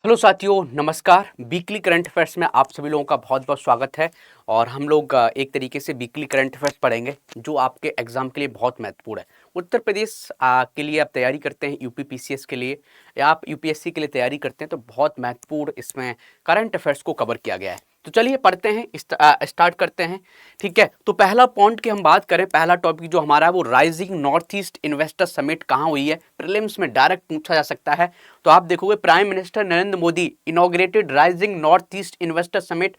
Hello साथियों, नमस्कार। Weekly current affairs में आप सभी लोगों का बहुत बहुत स्वागत है। और हम लोग एक तरीके से वीकली करंट अफेयर्स पढ़ेंगे जो आपके एग्जाम के लिए बहुत महत्वपूर्ण है। उत्तर प्रदेश के लिए आप तैयारी करते हैं, यूपी पीसीएस के लिए या आप यूपीएससी के लिए तैयारी करते हैं, तो बहुत महत्वपूर्ण इसमें करंट अफेयर्स को कवर किया गया है। तो चलिए पढ़ते हैं, स्टार्ट करते हैं। ठीक है, तो पहला पॉइंट की हम बात करें, पहला टॉपिक जो हमारा है वो rising North East Investor summit कहाँ हुई है। प्रीलिम्स में डायरेक्ट पूछा जा सकता है। तो आप देखोगे Prime Minister Narendra Modi inaugurated Rising North East Investor Summit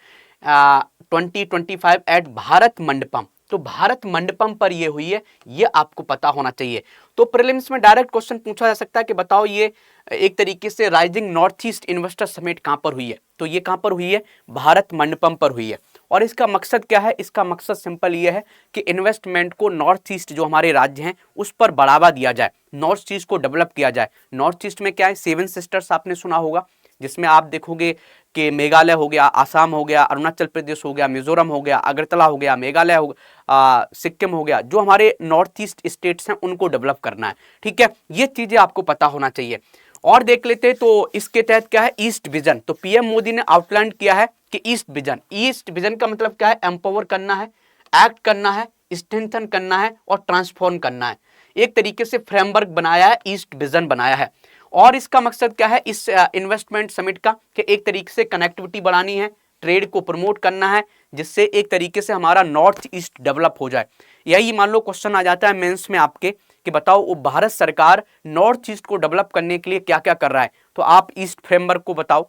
2025 at Bharat Mandapam. तो भारत मंडपम पर ये हुई है, ये आपको पता होना चाहिए। तो प्रीलिम्स में डायरेक्ट क्वेश्चन पूछा जा सकता है कि बताओ ये एक तरीके से rising North East Investor summit कहां पर हुई है। तो ये कहां पर हुई है? भारत मंडपम पर हुई है। और इसका मकसद क्या है? इसका मकसद सिंपल ये है कि इन्वेस्टमेंट को नॉर्थ ईस्ट जो हमारे राज्य हैं उस पर बढ़ावा दिया जाए, नॉर्थ ईस्ट को डेवलप किया जाए। नॉर्थ ईस्ट में क्या है? सेवन सिस्टर्स आपने सुना होगा, जिसमें आप देखोगे कि मेघालय हो गया, आसाम हो गया, अरुणाचल प्रदेश हो गया, मिजोरम हो गया, अगरतला हो गया, मेघालय हो गया, सिक्किम हो गया। जो हमारे नॉर्थ ईस्ट स्टेट्स हैं उनको डेवलप करना है। ठीक है, ये चीजें आपको पता होना चाहिए। और देख लेते हैं तो इसके तहत क्या है? East vision. तो पीएम मोदी ने आउटलाइन किया है कि ईस्ट विजन, ईस्ट विजन का मतलब क्या है? एम्पावर करना है, एक्ट करना है, स्ट्रेंथन करना है और ट्रांसफॉर्म करना है। एक तरीके से फ्रेमवर्क बनाया है, ईस्ट विजन बनाया है। और इसका मकसद क्या है इस इन्वेस्टमेंट समिट का? कि एक तरीके से कनेक्टिविटी बढ़ानी है, ट्रेड को प्रमोट करना है, जिससे एक तरीके से हमारा नॉर्थ ईस्ट डेवलप हो जाए। यही मान लो क्वेश्चन आ जाता है मेंस में आपके कि बताओ वो भारत सरकार नॉर्थ ईस्ट को डेवलप करने के लिए क्या क्या कर रहा है। तो आप ईस्ट फ्रेमवर्क को बताओ,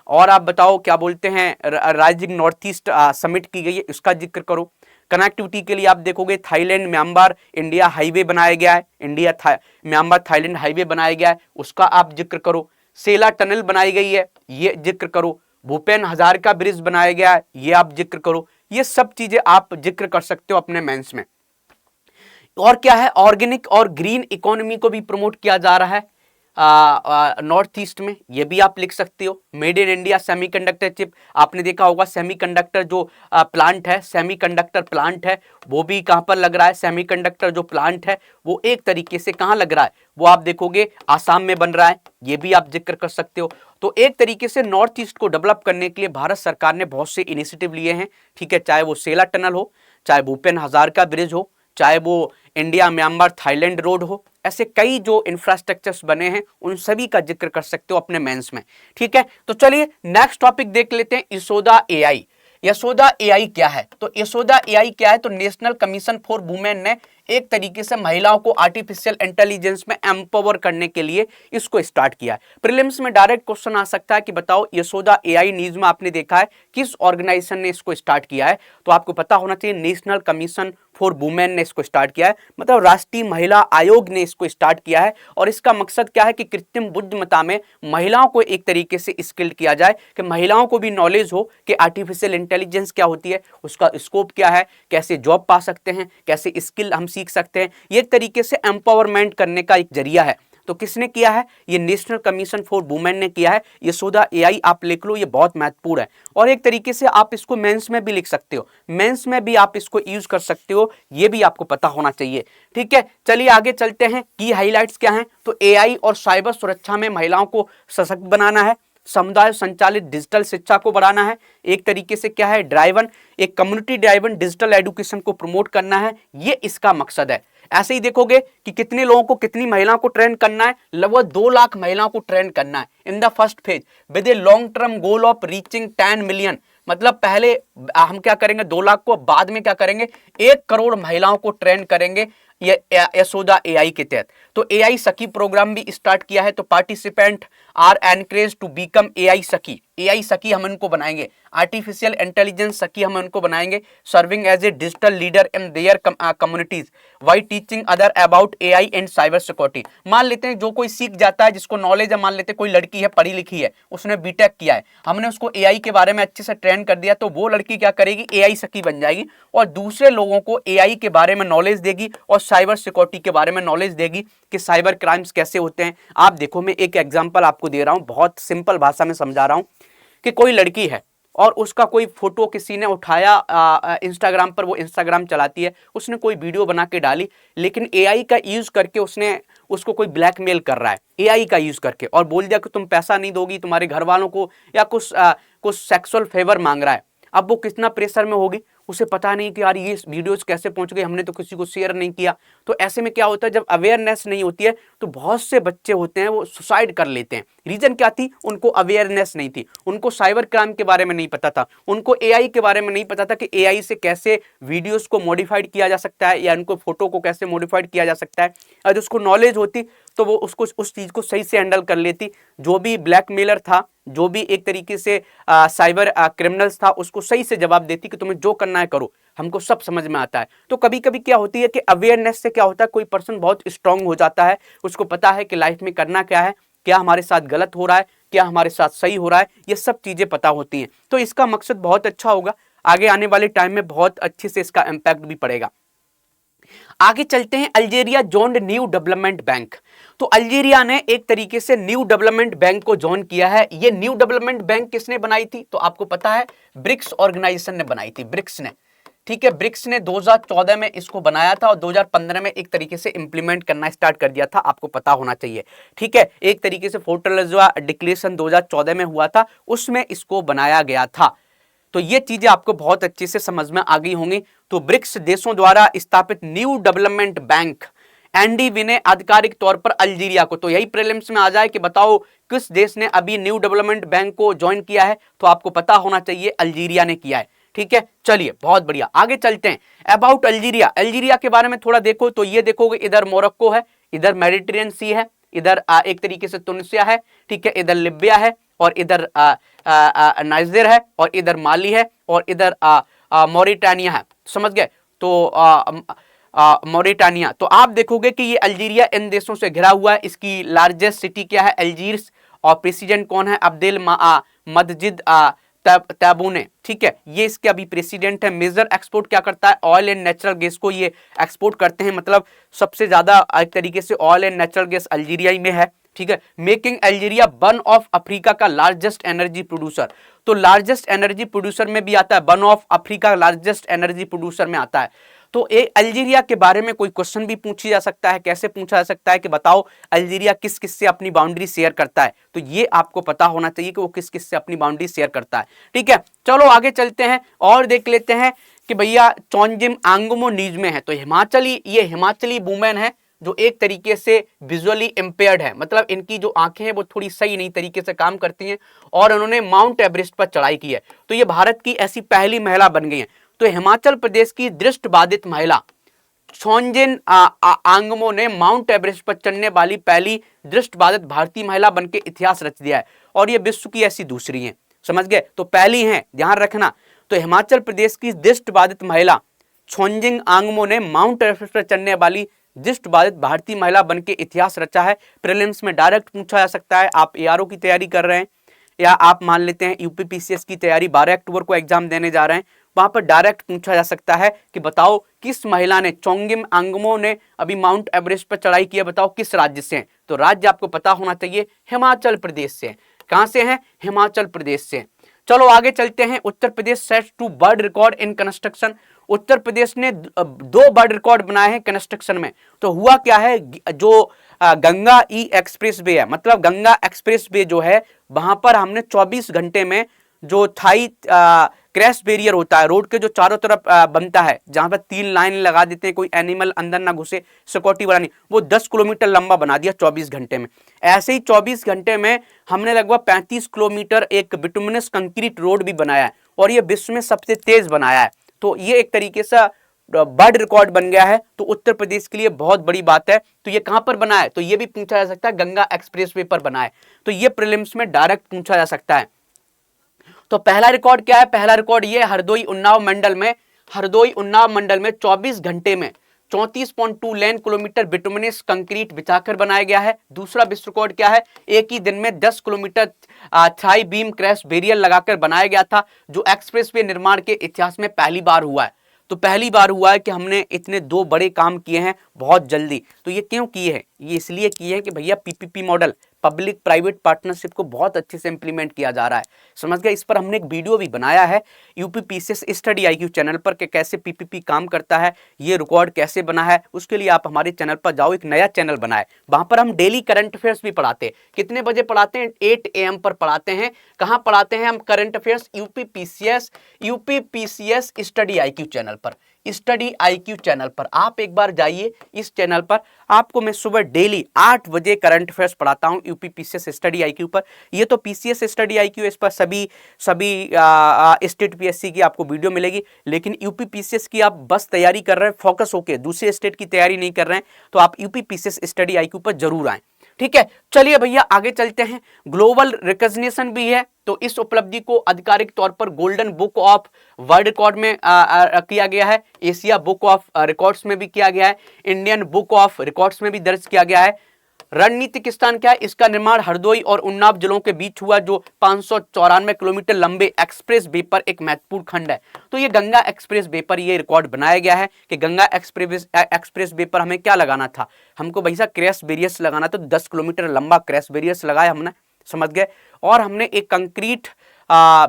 और आप बताओ क्या बोलते हैं राइजिंग नॉर्थ ईस्ट समिट की गई है, इसका जिक्र करो। कनेक्टिविटी के लिए आप देखोगे थाईलैंड म्यांमार इंडिया हाईवे बनाया गया है, म्यांमार थाईलैंड हाईवे बनाया गया है, उसका आप जिक्र करो। सेला टनल बनाई गई है, ये जिक्र करो। भूपेन हजारिका ब्रिज बनाया गया है, ये आप जिक्र करो। ये सब चीजें आप जिक्र कर सकते हो अपने मेंस में। और क्या है? ऑर्गेनिक और ग्रीन इकोनॉमी को भी प्रमोट किया जा रहा है नॉर्थ ईस्ट में, ये भी आप लिख सकते हो। Made in India semiconductor chip, आपने देखा होगा सेमीकंडक्टर जो प्लांट है, सेमीकंडक्टर प्लांट है, वो भी कहां पर लग रहा है? सेमीकंडक्टर जो प्लांट है वो एक तरीके से कहां लग रहा है? वो आप देखोगे आसाम में बन रहा है, ये भी आप जिक्र कर सकते हो। तो एक तरीके से नॉर्थ ईस्ट को डेवलप करने के लिए भारत सरकार ने बहुत से इनिशिएटिव लिए हैं। ठीक है, चाहे वो सेला टनल हो, चाहे भूपेन हजारिका ब्रिज हो, चाहे वो इंडिया म्यांमार थाईलैंड रोड हो, ऐसे कई जो इंफ्रास्ट्रक्चर्स बने हैं उन सभी का जिक्र कर सकते हो अपने मेंस में। ठीक है, तो चलिए नेक्स्ट टॉपिक देख लेते हैं, यशोदा एआई। यशोदा एआई क्या है? तो यशोदा एआई क्या है? तो नेशनल कमीशन फॉर वुमेन ने एक तरीके से महिलाओं को आर्टिफिशियल इंटेलिजेंस में एम्पावर करने के लिए इसको स्टार्ट किया है। प्रीलिम्स में डायरेक्ट क्वेश्चन आ सकता है कि बताओ यशोदा एआई न्यूज में आपने देखा है किस ऑर्गेनाइजेशन ने इसको स्टार्ट किया है। तो आपको पता होना चाहिए नेशनल कमीशन फॉर वुमेन ने इसको स्टार्ट किया है, मतलब राष्ट्रीय महिला आयोग ने इसको स्टार्ट किया है। और इसका मकसद क्या है कि कृत्रिम बुद्धिमत्ता में महिलाओं को एक तरीके से स्किल्ड किया जाए, कि महिलाओं को भी नॉलेज हो कि आर्टिफिशियल इंटेलिजेंस क्या होती है, उसका स्कोप क्या है, कैसे जॉब पा सकते हैं, कैसे स्किल हम सीख सकते हैं। ये एक तरीके से एम्पावरमेंट करने का एक जरिया है। तो किसने किया है? ये नेशनल कमीशन फॉर वुमेन ने किया है। यशोदा एआई आप लिख लो, ये बहुत महत्वपूर्ण है। और एक तरीके से आप इसको मेंस में भी लिख सकते हो, मेंस में भी आप इसको यूज कर सकते हो, ये भी आपको पता होना चाहिए। ठीक है, चलिए आगे चलते हैं। की हाइलाइट्स क्या हैं? तो एआई और साइबर सुरक्षा में महिलाओं को सशक्त बनाना है, समुदाय संचालित डिजिटल शिक्षा को बढ़ाना है, एक तरीके से क्या है ड्राइवन, एक कम्युनिटी ड्राइवन डिजिटल एजुकेशन को प्रमोट करना है, ये इसका मकसद है। ऐसे ही देखोगे कि कितने लोगों को, कितनी महिलाओं को ट्रेन करना है, लगभग 2 लाख महिलाओं को ट्रेन करना है in the first phase with a long term goal of reaching 10 million. मतलब पहले हम क्या करेंगे 2 लाख को, बाद में क्या करेंगे 1 करोड़ महिलाओं को ट्रेन करेंगे ये यशोदा एआई के तहत। तो एआई सखी प्रोग्राम भी स्टार्ट किया है। तो participant are encourage to become AI Sakhi, AI Sakhi हम इनको बनाएंगे, आर्टिफिशियल इंटेलिजेंस सखी हम इनको बनाएंगे, serving as a digital leader in their communities by teaching other about AI and cyber security. मान लेते हैं जो कोई सीख जाता है, जिसको नॉलेज है, मान लेते हैं कोई लड़की है पढ़ी लिखी है, उसने बीटेक किया है, हमने उसको एआई के बारे में अच्छे से ट्रेन कर दिया, तो वो लड़की क्या करेगी? एआई सखी बन जाएगी और दूसरे लोगों को एआई के बारे में नॉलेज देगी और साइबर सिक्योरिटी के बारे में नॉलेज देगी कि साइबर क्राइम्स कैसे होते हैं। आप देखो, मैं एक एग्जांपल आपको दे रहा हूं, बहुत सिंपल भाषा में समझा रहा हूं कि कोई लड़की है और उसका कोई फोटो किसी ने उठाया इंस्टाग्राम पर, वो इंस्टाग्राम चलाती है, उसने कोई वीडियो बना के डाली, लेकिन एआई का यूज करके उसने उसको कोई ब्लैकमेल कर रहा है एआई का यूज करके और बोल दिया कि तुम पैसा नहीं दोगी तुम्हारे घर वालों को, या कुछ सेक्सुअल फेवर मांग रहा है, अब वो कितना प्रेशर में होगी, उसे पता नहीं कि यार ये वीडियोस कैसे पहुंच गए, हमने तो किसी को शेयर नहीं किया। तो ऐसे में क्या होता है, जब अवेयरनेस नहीं होती है तो बहुत से बच्चे होते हैं वो सुसाइड कर लेते हैं। रीजन क्या थी, उनको अवेयरनेस नहीं थी, उनको साइबर क्राइम के बारे में नहीं पता था, उनको एआई के बारे में नहीं पता था कि एआई से कैसे वीडियोस को मॉडिफाइड किया जा सकता है या उनको फोटो को कैसे मॉडिफाइड किया जा सकता है। अगर उसको नॉलेज होती तो वो उसको उस चीज को सही से हैंडल कर लेती। जो भी ब्लैकमेलर था, जो भी एक तरीके से साइबर क्रिमिनल्स था, उसको सही से जवाब देती कि तुम्हें जो करना है करो, हमको सब समझ में आता है। तो कभी कभी क्या होती है कि अवेयरनेस से क्या होता है, कोई पर्सन बहुत स्ट्रांग हो जाता है, उसको पता है कि लाइफ में करना क्या है, क्या हमारे साथ गलत हो रहा है, क्या हमारे साथ सही हो रहा है, ये सब चीजें पता होती हैं। तो इसका मकसद बहुत अच्छा होगा, आगे आने वाले टाइम में बहुत अच्छे से इसका इम्पैक्ट भी पड़ेगा। आगे चलते हैं, Algeria joined new development bank. तो अल्जीरिया ने एक तरीके से न्यू डेवलपमेंट बैंक को ज्वाइन किया है। ये न्यू डेवलपमेंट बैंक किसने बनाई थी, तो आपको पता है ब्रिक्स ऑर्गेनाइजेशन ने बनाई थी, ब्रिक्स ने। ठीक है, ब्रिक्स ने 2014 में इसको बनाया था और 2015 में एक तरीके से इंप्लीमेंट करना स्टार्ट कर दिया था, आपको पता होना चाहिए। ठीक है, एक तरीके से फोर्टलेजुआ डिक्लेरेशन 2014 में हुआ था, उसमें इसको बनाया गया था। तो ये चीजें आपको बहुत अच्छे से समझ में आ गई होंगी। तो ब्रिक्स देशों द्वारा स्थापित न्यू डेवलपमेंट बैंक एनडीबी ने आधिकारिक तौर पर अल्जीरिया को, तो यही प्रीलिम्स में आ जाए कि बताओ किस देश ने अभी न्यू डेवलपमेंट बैंक को ज्वाइन किया है, तो आपको पता होना चाहिए अल्जीरिया ने किया है। ठीक है, चलिए बहुत बढ़िया, आगे चलते हैं। अबाउट अल्जीरिया, अल्जीरिया के बारे में थोड़ा देखो तो ये देखोगे, इधर मोरक्को है, इधर मेडिटेरियन सी है, इधर एक तरीके से तुनिसिया है, ठीक है, इधर लिबिया है, और इधर नाइजर है, और इधर माली है, और इधर मॉरिटानिया है। समझ गए, तो मॉरिटानिया। तो आप देखोगे कि ये अल्जीरिया इन देशों से घिरा हुआ है। इसकी लार्जेस्ट सिटी क्या है, अल्जीर्स, और प्रेसिडेंट कौन है, अब्देल मजीद तैबूने। ठीक है, ये इसके अभी प्रेसिडेंट है। मेजर एक्सपोर्ट क्या करता है, ऑयल एंड नेचुरल गैस को ये एक्सपोर्ट करते हैं, मतलब सबसे ज्यादा एक तरीके से oil and natural gas Algeria ही में है। ठीक है, making Algeria one of Africa का लार्जेस्ट एनर्जी प्रोड्यूसर। तो लार्जेस्ट एनर्जी प्रोड्यूसर में भी आता है, one of Africa largest energy producer में आता है। तो अल्जीरिया के बारे में कोई क्वेश्चन भी पूछी जा सकता है, कैसे पूछा जा सकता है कि बताओ अल्जीरिया किस किस से अपनी बाउंड्री शेयर करता है, तो ये आपको पता होना चाहिए कि वो किस किस से अपनी बाउंड्री शेयर करता है। ठीक है, चलो आगे चलते हैं और देख लेते हैं कि भैया चोंजिम आंगमो नीज में है। तो ये हिमाचली वुमेन है जो एक तरीके से विजुअली इंपेयर्ड है, मतलब इनकी जो आंखें हैं वो थोड़ी सही नहीं तरीके से काम करती हैं, और उन्होंने माउंट एवरेस्ट पर चढ़ाई की है। तो ये भारत की ऐसी पहली महिला बन गई है। तो हिमाचल प्रदेश की दृष्टिबाधित महिला चोंजिन आंगमो ने माउंट एवरेस्ट पर चढ़ने वाली पहली दृष्टिबाधित भारतीय महिला बनके इतिहास रच दिया है, और ये विश्व की ऐसी दूसरी है। समझ गए, तो पहली है, ध्यान रखना। तो हिमाचल प्रदेश की दृष्टिबाधित महिला चोंजिन आंगमो ने माउंट एवरेस्ट पर चढ़ने वाली दृष्टिबाधित भारतीय महिला बनके इतिहास रचा है। प्रीलिम्स में डायरेक्ट पूछा जा सकता है। आप एआरओ की तैयारी कर रहे हैं, या आप मान लेते हैं यूपीपीसीएस की तैयारी 12 अक्टूबर को एग्जाम देने जा रहे हैं, वहां पर डायरेक्ट पूछा जा सकता है कि बताओ किस महिला ने, चोंजिन आंगमो ने अभी माउंट एवरेस्ट पर चढ़ाई की है, बताओ किस राज्य से है। तो राज्य आपको पता होना चाहिए, हिमाचल प्रदेश से। कहां से है, हिमाचल प्रदेश से। चलो आगे चलते हैं। Uttar Pradesh sets to world record in construction. Uttar Pradesh ने 2 वर्ल्ड रिकॉर्ड बनाए हैं कंस्ट्रक्शन में। तो हुआ क्या है, जो गंगा ई एक्सप्रेस वे है, मतलब गंगा एक्सप्रेस वे जो है, वहां पर हमने 24 घंटे में जो थाई क्रैश बैरियर होता है रोड के जो चारों तरफ बनता है, जहां पर 3 लाइन लगा देते हैं, कोई एनिमल अंदर ना घुसे, सिक्योरिटी वाला नहीं, वो 10 किलोमीटर लंबा बना दिया 24 घंटे में। ऐसे ही 24 घंटे में हमने लगभग 35 किलोमीटर एक बिटुमिनस कंक्रीट रोड भी बनाया है, और ये विश्व में सबसे तेज बनाया है। तो ये एक तरीके से वर्ल्ड रिकॉर्ड बन गया है। तो उत्तर प्रदेश के लिए बहुत बड़ी बात है। तो ये कहां पर बना है, तो ये भी पूछा जा सकता है, गंगा एक्सप्रेस वे पर बना है। तो ये प्रीलिम्स में डायरेक्ट पूछा जा सकता है। तो पहला रिकॉर्ड क्या है, पहला रिकॉर्ड ये हरदोई उन्नाव मंडल में 24 घंटे में 34.2 लेन किलोमीटर बिटुमिनस कंक्रीट बिछाकर बनाया गया है। दूसरा विश्व रिकॉर्ड क्या है, एक ही दिन में 10 kilometre thrie beam crash barrier लगाकर बनाया गया था, जो एक्सप्रेसवे निर्माण के इतिहास में पहली बार हुआ है। तो पहली बार हुआ है कि हमने इतने 2 बड़े काम किए हैं बहुत जल्दी। तो ये क्यों किए हैं, ये इसलिए किए हैं कि भैया PPP model, public private partnership को बहुत अच्छे से इंप्लीमेंट किया जा रहा है, समझ गए। इस पर हमने एक वीडियो भी बनाया है यूपीपीसीएस स्टडी आईक्यू चैनल पर कि कैसे पीपीपी काम करता है, ये रिकॉर्ड कैसे बना है। उसके लिए आप हमारे चैनल पर जाओ, एक नया चैनल बना है, वहां पर हम डेली करंट अफेयर्स भी पढ़ाते हैं। कितने बजे पढ़ाते हैं? 8 AM पर पढ़ाते हैं। कहां पढ़ाते हैं हम current affairs? UPPCS study IQ channel पर, स्टडी आईक्यू चैनल पर आप एक बार जाइए। इस चैनल पर आपको मैं सुबह डेली 8 बजे करंट अफेयर्स पढ़ाता हूं यूपीपीसीएस स्टडी आईक्यू पर। ये तो पीसीएस स्टडी आईक्यू, इस पर सभी स्टेट पीएससी की आपको वीडियो मिलेगी, लेकिन यूपीपीसीएस की आप बस तैयारी कर रहे हैं फोकस होके, दूसरे स्टेट की तैयारी नहीं कर रहे हैं, तो आप यूपीपीसीएस स्टडी आईक्यू पर जरूर आए, ठीक है। चलिए भैया आगे चलते हैं। ग्लोबल रिकॉग्निशन भी है, तो इस उपलब्धि को आधिकारिक तौर पर golden book of world record में किया गया है, एशिया बुक ऑफ रिकॉर्ड्स में भी किया गया है, इंडियन बुक ऑफ रिकॉर्ड्स में भी दर्ज किया गया है। रणनीतिक स्थान क्या है? इसका निर्माण हरदोई और उन्नाव जिलों के बीच हुआ, जो 594 किलोमीटर लंबे एक्सप्रेस वे पर एक महत्वपूर्ण खंड है। तो ये गंगा एक्सप्रेस वे पर ये रिकॉर्ड बनाया गया है कि गंगा एक्सप्रेस वे पर हमें क्या लगाना था? हमको भैया क्रैश बैरियर्स लगाना था, 10 किलोमीटर लंबा क्रैश बैरियर्स लगाया हमने, समझ गए। और हमने एक कंक्रीट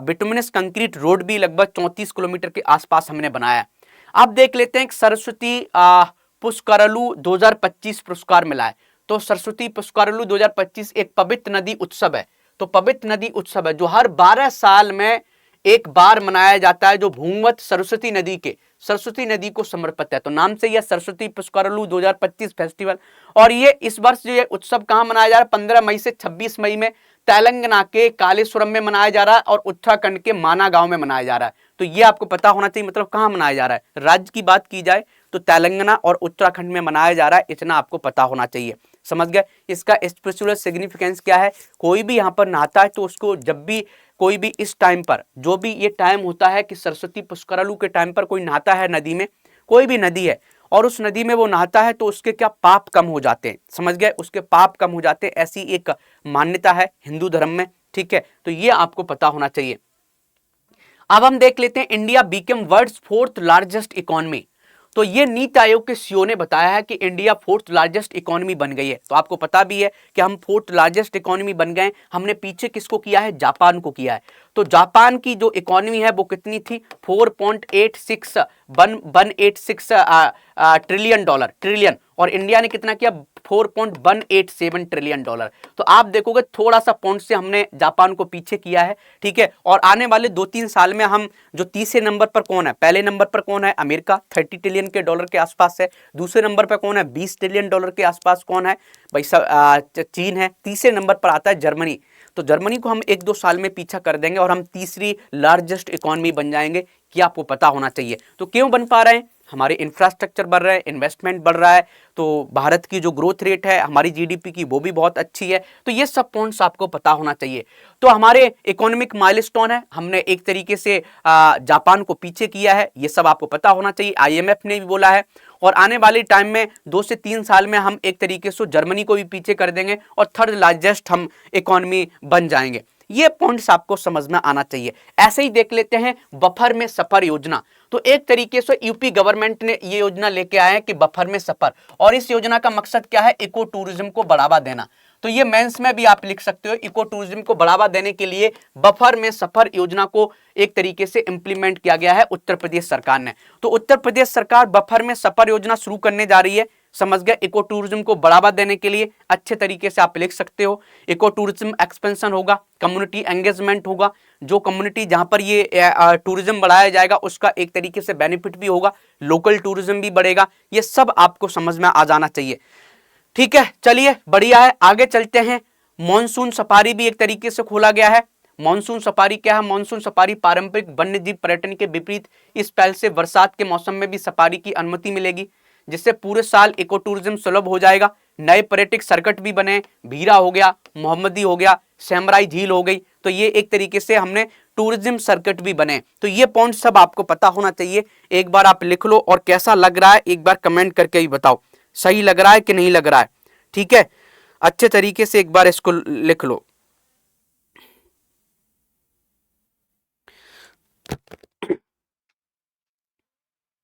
बिटुमिनस कंक्रीट रोड भी लगभग 34 किलोमीटर के आसपास हमने बनाया। अब देख लेते हैं सरस्वती पुष्करलू 2025 पुरस्कार मिला है। तो सरस्वती पुष्करलू 2025 एक पवित्र नदी उत्सव है। तो पवित्र नदी उत्सव है जो हर 12 साल में एक बार मनाया जाता है, जो भूमवत सरस्वती नदी को समर्पित है। तो नाम से यह सरस्वती पुष्करलू 2025 फेस्टिवल। और ये इस वर्ष ये उत्सव कहां मनाया जा रहा है? 15 मई से 26 मई में तेलंगाना के कालेश्वरम में मनाया जा रहा है और उत्तराखंड के माना गांव में मनाया जा रहा है। तो ये आपको पता होना चाहिए, मतलब कहां मनाया जा रहा है। राज्य की बात की जाए तो तेलंगाना और उत्तराखंड में मनाया जा रहा है, इतना आपको पता होना चाहिए, समझ गए। इसका स्पिरिचुअल सिग्निफिकेंस क्या है? कोई भी यहाँ पर नहाता है तो उसको जब भी कोई भी इस टाइम पर, जो भी ये टाइम होता है कि सरस्वती पुष्करलू के टाइम पर कोई नहाता है नदी में, कोई भी नदी है और उस नदी में वो नहाता है, तो उसके क्या पाप कम हो जाते हैं, समझ गए, उसके पाप कम हो जाते हैं, ऐसी एक मान्यता है हिंदू धर्म में, ठीक है। तो ये आपको पता होना चाहिए। अब हम देख लेते हैं India became world's 4th largest economy. तो ये नीति आयोग के सीईओ ने बताया है कि इंडिया 4th लार्जेस्ट इकोनॉमी बन गई है। तो आपको पता भी है कि हम 4th लार्जेस्ट इकोनॉमी बन गए। हमने पीछे किसको किया है? जापान को किया है। तो जापान की जो इकोनॉमी है वो कितनी थी? 4.86 ट्रिलियन डॉलर, ट्रिलियन, और इंडिया ने कितना किया? 4.187 ट्रिलियन डॉलर। तो आप देखोगे थोड़ा सा पॉइंट से हमने जापान को पीछे किया है, ठीक है। और आने वाले 2-3 साल में हम जो तीसरे नंबर पर कौन है? पहले नंबर पर कौन है? अमेरिका 30 ट्रिलियन के डॉलर के आसपास है। दूसरे नंबर पर कौन है? 20 ट्रिलियन डॉलर के आसपास कौन है भाई? चीन है। तीसरे नंबर पर आता है जर्मनी। तो जर्मनी को हम 1-2 साल में पीछा कर देंगे और हम तीसरी लार्जेस्ट इकोनॉमी बन जाएंगे, क्या आपको पता होना चाहिए। तो क्यों बन पा रहे हैं? हमारे इंफ्रास्ट्रक्चर बढ़ रहा है, इन्वेस्टमेंट बढ़ रहा है, तो भारत की जो ग्रोथ रेट है हमारी जीडीपी की वो भी बहुत अच्छी है। तो ये सब पॉइंट्स आपको पता होना चाहिए। तो हमारे इकोनॉमिक माइलस्टोन है, हमने एक तरीके से जापान को पीछे किया है, ये सब आपको पता होना चाहिए। आईएमएफ ने भी बोला है। और आने वाले टाइम में 2 से 3 साल में हम एक तरीके से जर्मनी को भी पीछे कर देंगे और 3rd लार्जेस्ट हम इकोनॉमी बन जाएंगे। ये पॉइंट्स आपको समझ में आना चाहिए। ऐसे ही देख लेते हैं बफर में सफर योजना। तो एक तरीके से यूपी गवर्नमेंट ने ये योजना लेके आए हैं कि बफर में सफर, और इस योजना का मकसद क्या है? इको टूरिज्म को बढ़ावा देना। तो ये मेंस में भी आप लिख सकते हो, इको टूरिज्म को बढ़ावा देने के लिए बफर में सफर योजना को एक तरीके से इंप्लीमेंट किया गया है उत्तर प्रदेश सरकार ने। तो उत्तर प्रदेश सरकार बफर में सफर योजना शुरू करने जा रही है, समझ गए। इको टूरिज्म को बढ़ावा देने के लिए अच्छे तरीके से आप लिख सकते हो, इको टूरिज्म एक्सपेंशन होगा, कम्युनिटी एंगेजमेंट होगा। जो कम्युनिटी जहां पर ये टूरिज्म बढ़ाया जाएगा उसका एक तरीके से बेनिफिट भी होगा, लोकल टूरिज्म भी बढ़ेगा। ये सब आपको समझ में आ जाना चाहिए, ठीक है। चलिए बढ़िया है, आगे चलते हैं। मॉनसून सफारी भी एक तरीके से खोला गया है। मॉनसून सफारी क्या है? मॉनसून सफारी पारंपरिक वन्यजीव पर्यटन के विपरीत इस पहल से बरसात के मौसम में भी सफारी की अनुमति मिलेगी, जिससे पूरे साल इको टूरिज्म सुलभ हो जाएगा। नए पर्यटक सर्किट भी बने, भीरा हो गया, मोहम्मदी हो गया, सैमराई झील हो गई। तो ये एक तरीके से हमने टूरिज्म सर्किट भी बने। तो ये पॉइंट सब आपको पता होना चाहिए। एक बार आप लिख लो और कैसा लग रहा है एक बार कमेंट करके ही बताओ, सही लग रहा है कि नहीं लग रहा है, ठीक है। अच्छे तरीके से एक बार इसको लिख लो।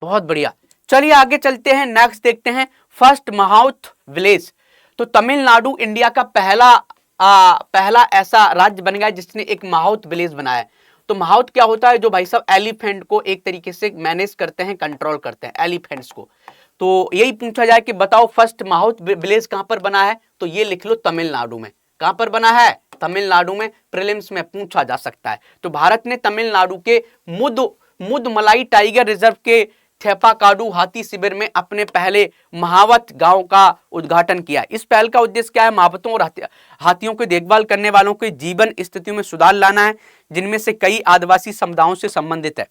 बहुत बढ़िया, चलिए आगे चलते हैं। नेक्स्ट देखते हैं फर्स्ट महाउथ विलेज। तो तमिलनाडु इंडिया का पहला पहला ऐसा राज्य बन गया जिसने एक माउथ विलेज बनाया। तो माउथ क्या होता है? जो भाई साहब एलिफेंट को एक तरीके से मैनेज करते हैं, कंट्रोल करते हैं एलिफेंट्स को। तो यही पूछा जाए कि बताओ फर्स्ट माउथ विलेज कहां पर बना है, तो ये लिख लो तमिलनाडु में। कहां पर बना है? तमिलनाडु में। प्रीलिम्स में पूछा जा सकता है। तो भारत ने तमिलनाडु के मुदमलाई टाइगर रिजर्व के थेपाकाडू हाथी शिविर में अपने पहले महावत गांव का उद्घाटन किया। इस पहल का उद्देश्य क्या है? महावतों और हाथियों की देखभाल करने वालों के जीवन स्थितियों में सुधार लाना है, जिनमें से कई आदिवासी समुदायों से संबंधित है।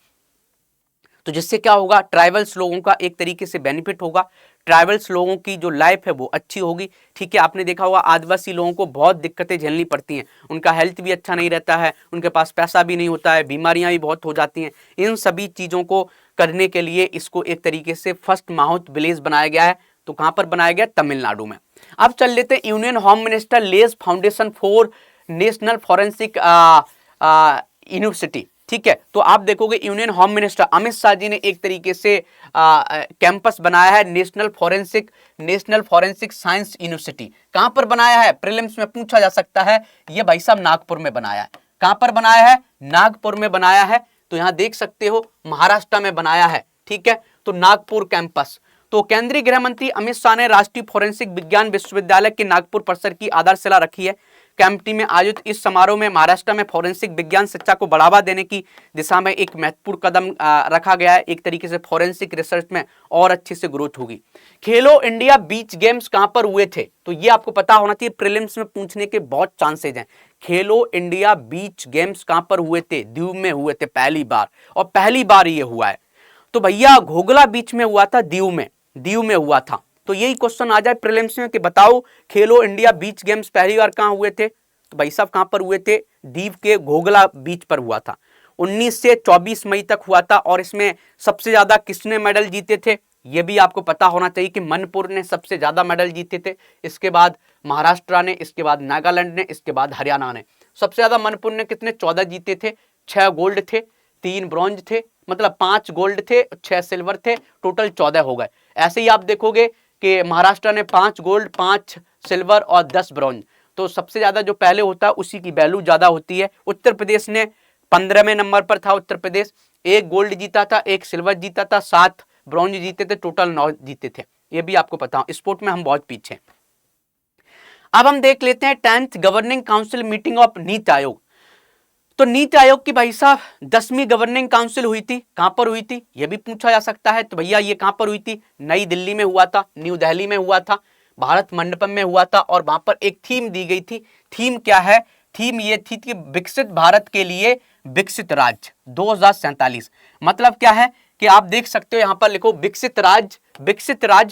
तो जिससे क्या होगा? ट्राइबल्स लोगों का एक तरीके से बेनिफिट होगा, ट्राइबल्स लोगों की जो लाइफ है वो अच्छी होगी। ठीक है, आपने देखा होगा आदिवासी लोगों को बहुत दिक्कतें झेलनी पड़ती हैं, उनका हेल्थ भी अच्छा नहीं रहता है, उनके पास पैसा भी नहीं होता है, बीमारियां भी बहुत हो जाती हैं। इन सभी चीज़ों को करने के लिए इसको एक तरीके से फर्स्ट माउथ विलेज बनाया गया है। तो कहां पर बनाया गया? तमिलनाडु में। अब चल लेते हैं union home minister lays foundation for national forensic university. ठीक है, तो आप देखोगे union home minister Amit Shah ji ने एक तरीके से कैंपस बनाया है नेशनल फॉरेंसिक साइंस यूनिवर्सिटी। कहां पर बनाया है? प्रीलिम्स में पूछा जा सकता है। ये भाई साहब नागपुर में बनाया है। कहां पर बनाया है? नागपुर में बनाया है। तो यहां देख सकते हो महाराष्ट्र में बनाया है। ठीक है, तो नागपुर कैंपस। तो केंद्रीय गृह मंत्री अमित शाह ने राष्ट्रीय फोरेंसिक विज्ञान विश्वविद्यालय के नागपुर परिसर की आधारशिला रखी है। कैंपटी में आयोजित इस समारोह में महाराष्ट्र में फोरेंसिक विज्ञान शिक्षा को बढ़ावा देने की दिशा में एक महत्वपूर्ण कदम रखा गया है। एक तरीके से फोरेंसिक रिसर्च में और अच्छे से ग्रोथ होगी। खेलो इंडिया बीच गेम्स कहां पर हुए थे? तो ये आपको पता होना चाहिए, प्रीलिम्स में पूछने के बहुत चांसेज हैं। खेलो इंडिया बीच गेम्स कहां पर हुए थे? दीव में हुए थे पहली बार, और पहली बार ये हुआ है। तो भैया घोघला बीच में हुआ था, दीव में हुआ था। तो यही क्वेश्चन आ जाए प्रीलिम्स में कि बताओ खेलो इंडिया बीच गेम्स पहली बार कहां हुए थे? तो भाई साहब कहां पर हुए थे? दीव के घोघला बीच पर हुआ था। 19 से 24 मई तक हुआ था। और इसमें सबसे ज्यादा किसने मेडल जीते थे? यह भी आपको पता होना चाहिए कि मणिपुर ने सबसे ज्यादा मेडल जीते थे, इसके बाद महाराष्ट्र ने, इसके बाद नागालैंड ने, इसके बाद हरियाणा ने। सबसे ज्यादा मणिपुर ने कितने? 14 जीते थे। 6 गोल्ड थे, 3 ब्रॉन्ज थे, मतलब 5 गोल्ड थे, 6 सिल्वर थे, टोटल 14 हो गए। ऐसे ही आप देखोगे कि महाराष्ट्र ने 5 गोल्ड, 5 सिल्वर और 10 ब्रॉन्ज। तो सबसे ज्यादा जो पहले होता है उसी की वैल्यू ज्यादा होती है। उत्तर प्रदेश ने 15वें नंबर पर था। उत्तर प्रदेश 1 गोल्ड जीता था, 1 सिल्वर जीता था, 7 ब्रॉन्ज जीते थे, टोटल 9 जीते थे। ये भी आपको पता हो, स्पोर्ट में हम बहुत पीछे। अब हम देख लेते हैं 10th governing council meeting of NITI Aayog. तो नीति आयोग की भाई साहब 10वीं गवर्निंग काउंसिल हुई थी। कहां पर हुई थी? यह भी पूछा जा सकता है। तो भैया ये कहां पर हुई थी? नई दिल्ली में हुआ था, न्यू दिल्ली में हुआ था, भारत मंडपम में हुआ था। और वहां पर एक थीम दी गई थी। थीम क्या है? थीम ये थी कि विकसित भारत के लिए विकसित राज्य 2047। मतलब क्या है कि आप देख सकते हो यहां पर लिखो विकसित राज्य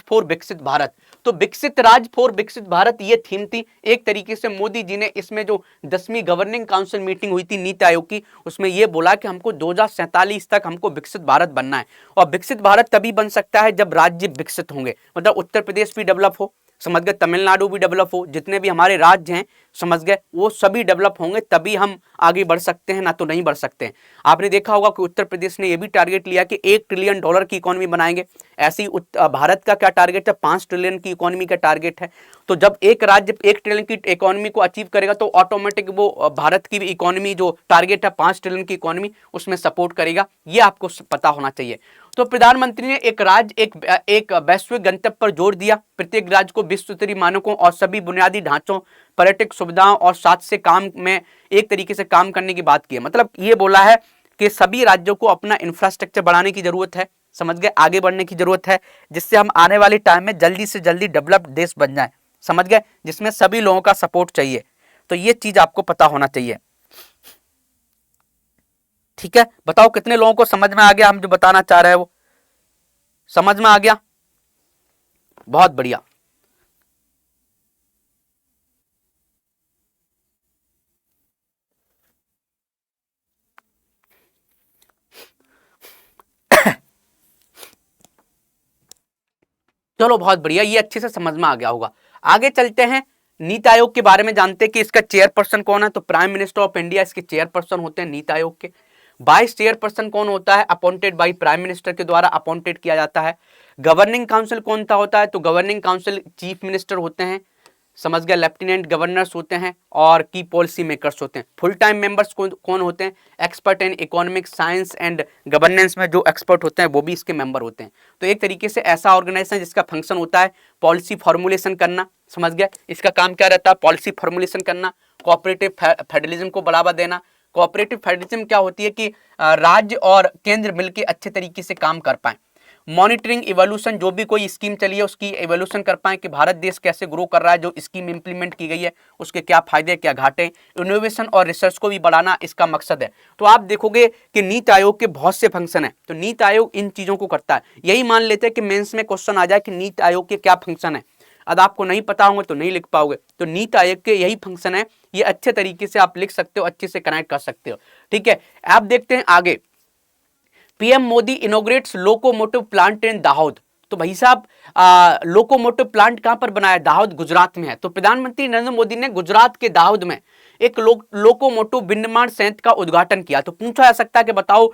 फॉर विकसित भारत। तो विकसित राज्य फॉर विकसित भारत ये थीम थी। एक तरीके से मोदी जी ने इसमें जो 10वीं गवर्निंग काउंसिल मीटिंग हुई थी नीति आयोग की, उसमें यह बोला कि हमको 2047 तक हमको विकसित भारत बनना है। और विकसित भारत तभी बन सकता है जब राज्य विकसित होंगे, मतलब उत्तर प्रदेश भी डेवलप हो, समझ गए, तमिलनाडु भी डेवलप हो, जितने भी हमारे राज्य हैं समझ गए, वो सभी डेवलप होंगे, तभी हम आगे बढ़ सकते हैं, ना तो नहीं बढ़ सकते हैं। आपने देखा होगा कि उत्तर प्रदेश ने यह भी टारगेट लिया कि $1 ट्रिलियन की इकोनॉमी बनाएंगे। ऐसे ही भारत का क्या टारगेट है? 5 ट्रिलियन की इकोनॉमी का टारगेट है। तो जब एक राज्य 1 ट्रिलियन की इकोनॉमी को अचीव करेगा तो ऑटोमेटिक वो भारत की इकोनॉमी जो टारगेट है 5 ट्रिलियन की इकोनॉमी, उसमें सपोर्ट करेगा। ये आपको पता होना चाहिए। तो प्रधानमंत्री ने एक वैश्विक गंतव्य पर जोर दिया। प्रत्येक राज्य को विश्व स्तरीय मानकों और सभी बुनियादी ढांचों, पर्यटक सुविधाओं और साथ से काम में एक तरीके से काम करने की बात की है। मतलब ये बोला है कि सभी राज्यों को अपना इंफ्रास्ट्रक्चर बढ़ाने की जरूरत है, समझ गए, आगे बढ़ने की जरूरत है, जिससे हम आने वाले टाइम में जल्दी से जल्दी डेवलप्ड देश बन जाए, समझ गए, जिसमें सभी लोगों का सपोर्ट चाहिए। तो ये चीज आपको पता होना चाहिए। ठीक है, बताओ कितने लोगों को समझ में आ गया? हम जो बताना चाह रहे हैं वो समझ में आ गया? बहुत बढ़िया। चलो बहुत बढ़िया, ये अच्छे से समझ में आ गया होगा। आगे चलते हैं, नीति आयोग के बारे में जानते हैं कि इसका चेयरपर्सन कौन है। तो प्राइम मिनिस्टर ऑफ इंडिया इसके चेयरपर्सन होते हैं नीति आयोग के। वाइस चेयरपर्सन कौन होता है? अपॉइंटेड बाई प्राइम मिनिस्टर के द्वारा अपॉइंटेड किया जाता है। गवर्निंग काउंसिल कौन सा होता है? तो गवर्निंग काउंसिल चीफ मिनिस्टर होते हैं, समझ गया, लेफ्टिनेंट गवर्नर्स होते हैं और की पॉलिसी मेकर्स होते हैं। फुल टाइम मेंबर्स कौन होते हैं? Expert in economic science and governance में जो एक्सपर्ट होते हैं वो भी इसके मेंबर होते हैं। तो एक तरीके से ऐसा ऑर्गेनाइजेशन जिसका फंक्शन होता है पॉलिसी फॉर्मुलेशन करना, समझ गया, इसका काम क्या रहता है? पॉलिसी फॉर्मुलेशन करना, कोऑपरेटिव फेडरलिज्म को बढ़ावा देना। कोऑपरेटिव फेडरलिज्म क्या होती है कि राज्य और केंद्र मिलकर अच्छे तरीके से काम कर पाए। मॉनिटरिंग इवोल्यूशन, जो भी कोई स्कीम चली है उसकी इवोल्यूशन कर पाए कि भारत देश कैसे ग्रो कर रहा है, जो स्कीम इंप्लीमेंट की गई है उसके क्या फायदे क्या घाटे। इनोवेशन और रिसर्च को भी बढ़ाना इसका मकसद है। तो आप देखोगे कि नीति आयोग के बहुत से फंक्शन है, तो नीति आयोग इन चीजों को करता है। यही मान लेते हैं कि मेंस में क्वेश्चन आ जाए कि नीति आयोग के क्या फंक्शन है, अब आपको नहीं पता होंगे तो नहीं लिख पाओगे। तो नीति आयोग के यही फंक्शन है, ये अच्छे तरीके से आप लिख सकते हो, अच्छे से कनेक्ट कर सकते हो। ठीक है, आप देखते हैं आगे, PM Modi इनोग्रेट्स locomotive plant in Dahod. तो भाई साहब लोकोमोटिव प्लांट कहां पर बनाया? दाहोद गुजरात में है। तो प्रधानमंत्री नरेंद्र मोदी ने गुजरात के दाहोद में एक लोकोमोटिव विनिर्माण संयंत्र का उद्घाटन किया। तो पूछा जा सकता है कि बताओ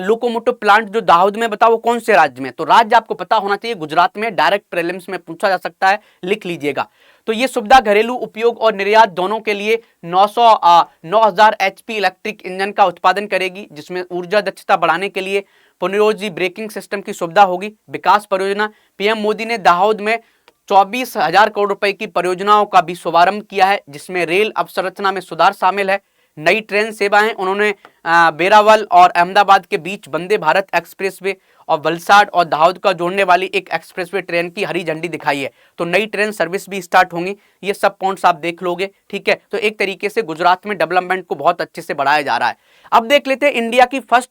लोकोमोटिव प्लांट जो दाहोद में, बताओ कौन से राज्य में? तो राज्य आपको पता होना चाहिए, गुजरात में। डायरेक्ट प्रीलिम्स में पूछा जा सकता है, लिख लीजिएगा। तो ये सुविधा घरेलू उपयोग और निर्यात दोनों के लिए 9000 HP इलेक्ट्रिक इंजन का उत्पादन करेगी, जिसमें ऊर्जा दक्षता बढ़ाने के लिए पुनर्योजी ब्रेकिंग सिस्टम की सुविधा होगी। विकास परियोजना, पीएम मोदी ने दाहोद में 24,000 करोड़ रुपए की परियोजनाओं का भी शुभारंभ किया है, जिसमें रेल अवसंरचना में सुधार शामिल है। नई ट्रेन सेवाएं, उन्होंने बेरावल और अहमदाबाद के बीच वंदे भारत एक्सप्रेसवे और वलसाड और दाहोद का जोड़ने वाली एक एक्सप्रेसवे ट्रेन की हरी झंडी दिखाई है। तो नई ट्रेन सर्विस भी स्टार्ट होंगी। ये सब पॉइंट्स आप देख लोगे। ठीक है, तो एक तरीके से गुजरात में डेवलपमेंट को बहुत अच्छे से बढ़ाया जा रहा है। अब देख लेते हैं इंडिया की फर्स्ट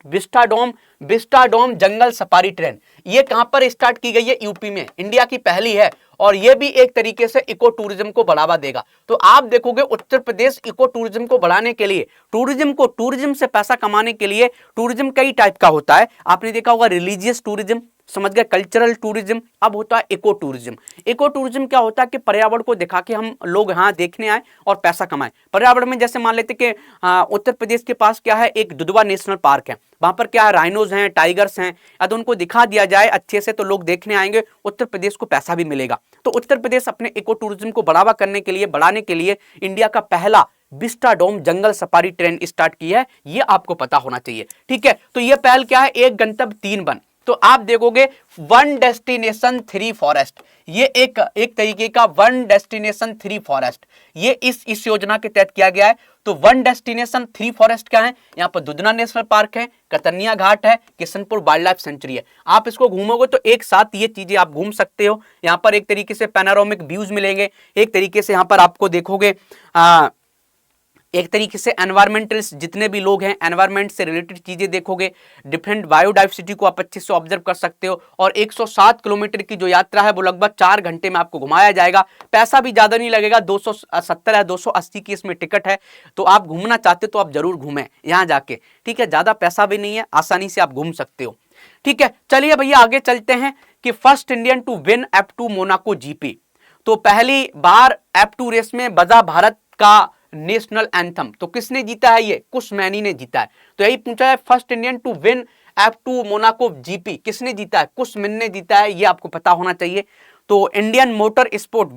विस्टाडोम जंगल सफारी ट्रेन। ये कहां पर स्टार्ट की गई है? यूपी में। इंडिया की पहली है और ये भी एक तरीके से इको टूरिज्म को बढ़ावा देगा। तो आप देखोगे उत्तर प्रदेश इको टूरिज्म को बढ़ाने के लिए, टूरिज्म से पैसा कमाने के लिए, टूरिज्म कई टाइप का होता है। आपने देखा होगा रिलीजियस टूरिज्म, समझ गए, कल्चरल टूरिज्म, अब होता है इको टूरिज्म। इको टूरिज्म क्या होता है कि पर्यावरण को दिखा के हम लोग यहाँ देखने आए और पैसा कमाए। पर्यावरण में जैसे मान लेते कि उत्तर प्रदेश के पास क्या है, एक दुधवा नेशनल पार्क है, वहां पर क्या है, राइनोज हैं, टाइगर्स हैं। यदि उनको दिखा दिया जाए अच्छे से तो लोग देखने आएंगे, उत्तर प्रदेश को पैसा भी मिलेगा। तो उत्तर प्रदेश अपने इको टूरिज्म को बढ़ावा करने के लिए, बढ़ाने के लिए इंडिया का पहला विस्टाडोम जंगल सफारी ट्रेन स्टार्ट की है। ये आपको पता होना चाहिए। ठीक है, तो ये पहल क्या है? एक गंतव्य 3 वन। तो आप देखोगे वन डेस्टिनेशन 3 फॉरेस्ट, ये एक तरीके का वन डेस्टिनेशन 3 फॉरेस्ट, ये इस योजना के तहत किया गया है। तो वन डेस्टिनेशन 3 फॉरेस्ट क्या है? यहाँ पर दुधना नेशनल पार्क है, कतरनिया घाट है, किशनपुर वाइल्ड लाइफ सेंचुरी है। आप इसको घूमोगे तो एक साथ ये चीजें आप घूम सकते हो। यहाँ पर एक तरीके से पैनोरामिक व्यूज मिलेंगे, एक तरीके से यहाँ पर आपको देखोगे एक तरीके से एनवायरमेंटलिस्ट जितने भी लोग हैं, एनवायरमेंट से रिलेटेड चीजें देखोगे, डिफरेंट बायोडाइवर्सिटी को आप अच्छे से ऑब्जर्व कर सकते हो। और 107 किलोमीटर की जो यात्रा है वो लगभग 4 घंटे में आपको घुमाया जाएगा। पैसा भी ज्यादा नहीं लगेगा, 270 या 280 की इसमें टिकट है। तो आप घूमना चाहते तो आप जरूर घूमें यहाँ जाके। ठीक है, ज्यादा पैसा भी नहीं है, आसानी से आप घूम सकते हो। ठीक है, चलिए भैया आगे चलते हैं कि first Indian to win F2 Monaco GP। तो पहली बार F2 रेस में बजा भारत का नेशनल एंथम, तो किसने जीता है? ये कुश मैनी ने जीता है। तो यही पूछा है, first Indian to win F2 Monaco GP किसने जीता है? कुश मैनी ने जीता है, ये आपको पता होना चाहिए। तो Indian motor sport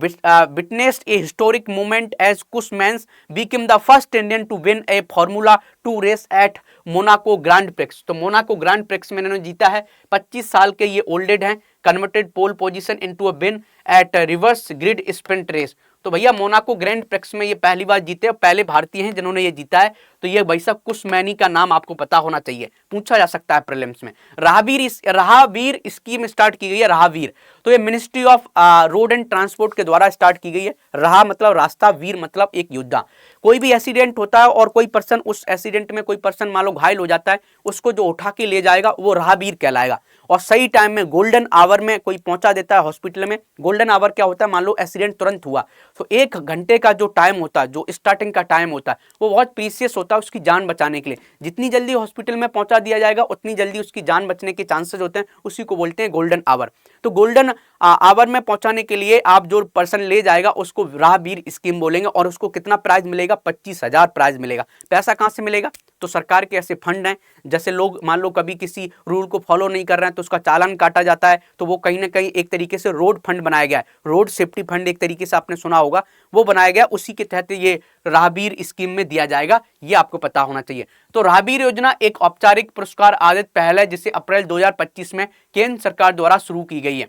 witnessed a historic moment as Kush Maini became the first Indian to win a formula 2 race at Monaco Grand Prix. तो मोनाको ग्रैंड प्रिक्स में इन्होंने जीता है। 25 साल के ये ओल्डेड हैं। Converted pole position into a win at reverse grid sprint race. तो भैया मोनाको ग्रैंड प्रिक्स में ये पहली बार जीते और पहले भारतीय हैं जिन्होंने ये जीता है। तो ये भाई साहब कुश मैनी का नाम आपको पता होना चाहिए, पूछा जा सकता है प्रीलिम्स में। राहवीर स्कीम स्टार्ट की गई है, राहवीर। तो ये ministry of road and transport के द्वारा स्टार्ट की गई है। राह मतलब रास्ता, वीर मतलब एक योद्धा। कोई भी एक्सीडेंट होता है और कोई पर्सन, उस एक्सीडेंट में कोई पर्सन मान लो घायल हो जाता है, उसको जो उठा के ले जाएगा वो राहवीर कहलाएगा। और सही टाइम में गोल्डन आवर में कोई पहुंचा देता है हॉस्पिटल में। गोल्डन आवर क्या होता है? मान लो एक्सीडेंट तुरंत हुआ तो 1 घंटे का जो टाइम होता है, जो स्टार्टिंग का टाइम होता है, वो बहुत प्रीसियस होता है उसकी जान बचाने के लिए। जितनी जल्दी हॉस्पिटल में पहुंचा दिया जाएगा उतनी जल्दी उसकी जान बचने के चांसेस होते हैं, उसी को बोलते हैं गोल्डन आवर। तो गोल्डन आवर में पहुंचाने के लिए आप जो पर्सन ले जाएगा उसको राहवीर स्कीम बोलेंगे। और उसको कितना प्राइज मिलेगा? 25,000 प्राइज मिलेगा। पैसा कहां से मिलेगा? तो सरकार के ऐसे फंड हैं, जैसे लोग मान लो कभी किसी रूल को फॉलो नहीं कर रहे हैं तो उसका चालान काटा जाता है, तो वो कहीं ना कहीं एक तरीके से रोड फंड बनाया गया है, रोड सेफ्टी फंड एक तरीके से आपने सुना होगा, वो बनाया गया, उसी के तहत ये राहगीर स्कीम में दिया जाएगा, ये आपको पता होना चाहिए। तो राहगीर योजना एक औपचारिक पुरस्कार आधारित पहल है जिसे अप्रैल 2025 में केंद्र सरकार द्वारा शुरू की गई है।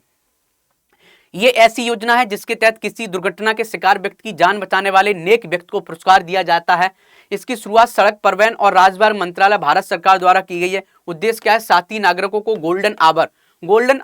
ये ऐसी योजना है जिसके तहत किसी दुर्घटना के शिकार व्यक्ति की जान बचाने वाले नेक व्यक्ति को पुरस्कार दिया जाता है। इसकी शुरुआत सड़क परिवहन और राजमार्ग मंत्रालय भारत सरकार द्वारा की गई है। उद्देश्य क्या है? साथी नागरिकों को गोल्डन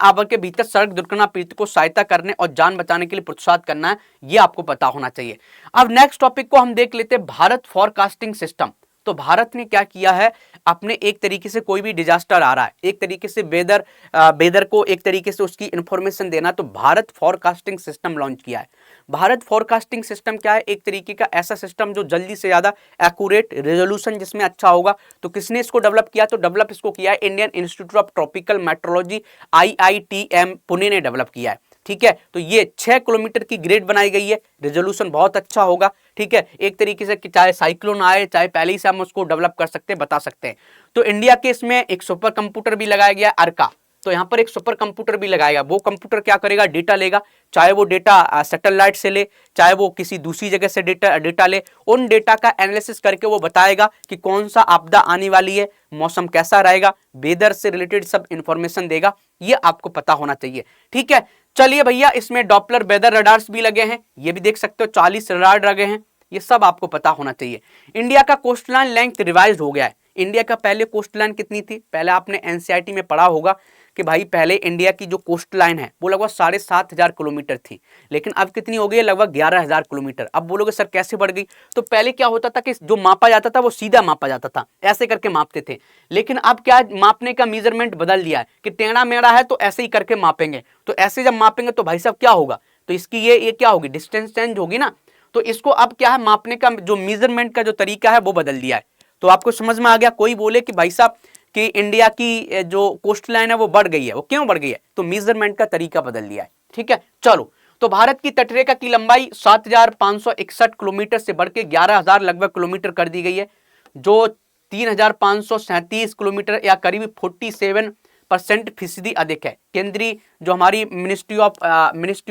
आवर के भीतर सड़क दुर्घटना पीड़ित को सहायता करने और जान बचाने के लिए प्रोत्साहित करना है, ये आपको पता होना चाहिए। अब नेक्स्ट टॉपिक को हम देख लेते हैं, भारत फॉरकास्टिंग सिस्टम। तो भारत ने क्या किया है, अपने एक तरीके से कोई भी डिजास्टर आ रहा है, एक तरीके से वेदर को एक तरीके से उसकी इंफॉर्मेशन देना, तो भारत फॉरकास्टिंग सिस्टम लॉन्च किया है। भारत फॉरकास्टिंग सिस्टम क्या है? एक तरीके का ऐसा सिस्टम जो जल्दी से ज्यादा एक्यूरेट, रेजोल्यूशन जिसमें अच्छा होगा। तो किसने इसको डेवलप किया? तो डेवलप इसको किया है Indian institute of tropical metrology IITM Pune ने डेवलप किया है। ठीक है, तो ये 6 किलोमीटर की ग्रेड बनाई गई है, रेजोल्यूशन बहुत अच्छा होगा। ठीक है, एक तरीके से चाहे साइक्लोन आए, चाहे पहले ही से हम उसको डेवलप कर सकते हैं, बता सकते हैं। तो इंडिया के इसमें एक सुपर कंप्यूटर भी लगाया गया अर्का, तो यहाँ पर एक सुपर कंप्यूटर भी लगाएगा। वो कंप्यूटर क्या करेगा? डेटा लेगा, चाहे वो डेटा सैटेलाइट से ले, चाहे वो किसी दूसरी जगह से डेटा ले, उन डेटा का एनालिसिस करके वो बताएगा कि कौन सा आपदा आने वाली है, मौसम कैसा रहेगा, वेदर से रिलेटेड सब इंफॉर्मेशन देगा, ये आपको पता होना चाहिए। ठीक है, चलिए भैया, इसमें डॉपलर वेदर रडार्स भी लगे हैं, ये भी देख सकते हो, 40 रडार लगे हैं, ये सब आपको पता होना चाहिए। इंडिया का कोस्टलाइन लेंथ रिवाइज हो गया है। इंडिया का पहले कोस्टलाइन कितनी थी? पहले आपने NCERT में पढ़ा होगा कि भाई पहले इंडिया की जो कोस्ट लाइन है वो लगभग 7,500 किलोमीटर थी, लेकिन अब कितनी हो गई है? लगभग 11,000 किलोमीटर। अब बोलोगे सर कैसे बढ़ गई? तो पहले क्या होता था कि जो मापा जाता था वो सीधा मापा जाता था, ऐसे करके मापते थे, लेकिन अब क्या मापने का मेजरमेंट बदल दिया है कि टेढ़ा मेढ़ा है तो ऐसे ही करके मापेंगे। तो ऐसे जब मापेंगे तो भाई साहब क्या होगा? तो इसकी ये क्या होगी? डिस्टेंस चेंज होगी ना। तो इसको अब क्या है, मापने का जो मेजरमेंट का जो तरीका है वो बदल दिया है। तो आपको समझ में आ गया? कोई बोले कि भाई साहब कि इंडिया की जो कोस्ट लाइन है वो बढ़ गई है, वो क्यों बढ़ गई है? तो मेजरमेंट का तरीका बदल दिया है। ठीक है, चलो, तो भारत की तटरेखा की लंबाई 7,561 किलोमीटर से बढ़ के 11,000 लगभग किलोमीटर कर दी गई है, जो 3,537 किलोमीटर या करीब 47% अधिक है। केंद्रीय जो हमारी मिनिस्ट्री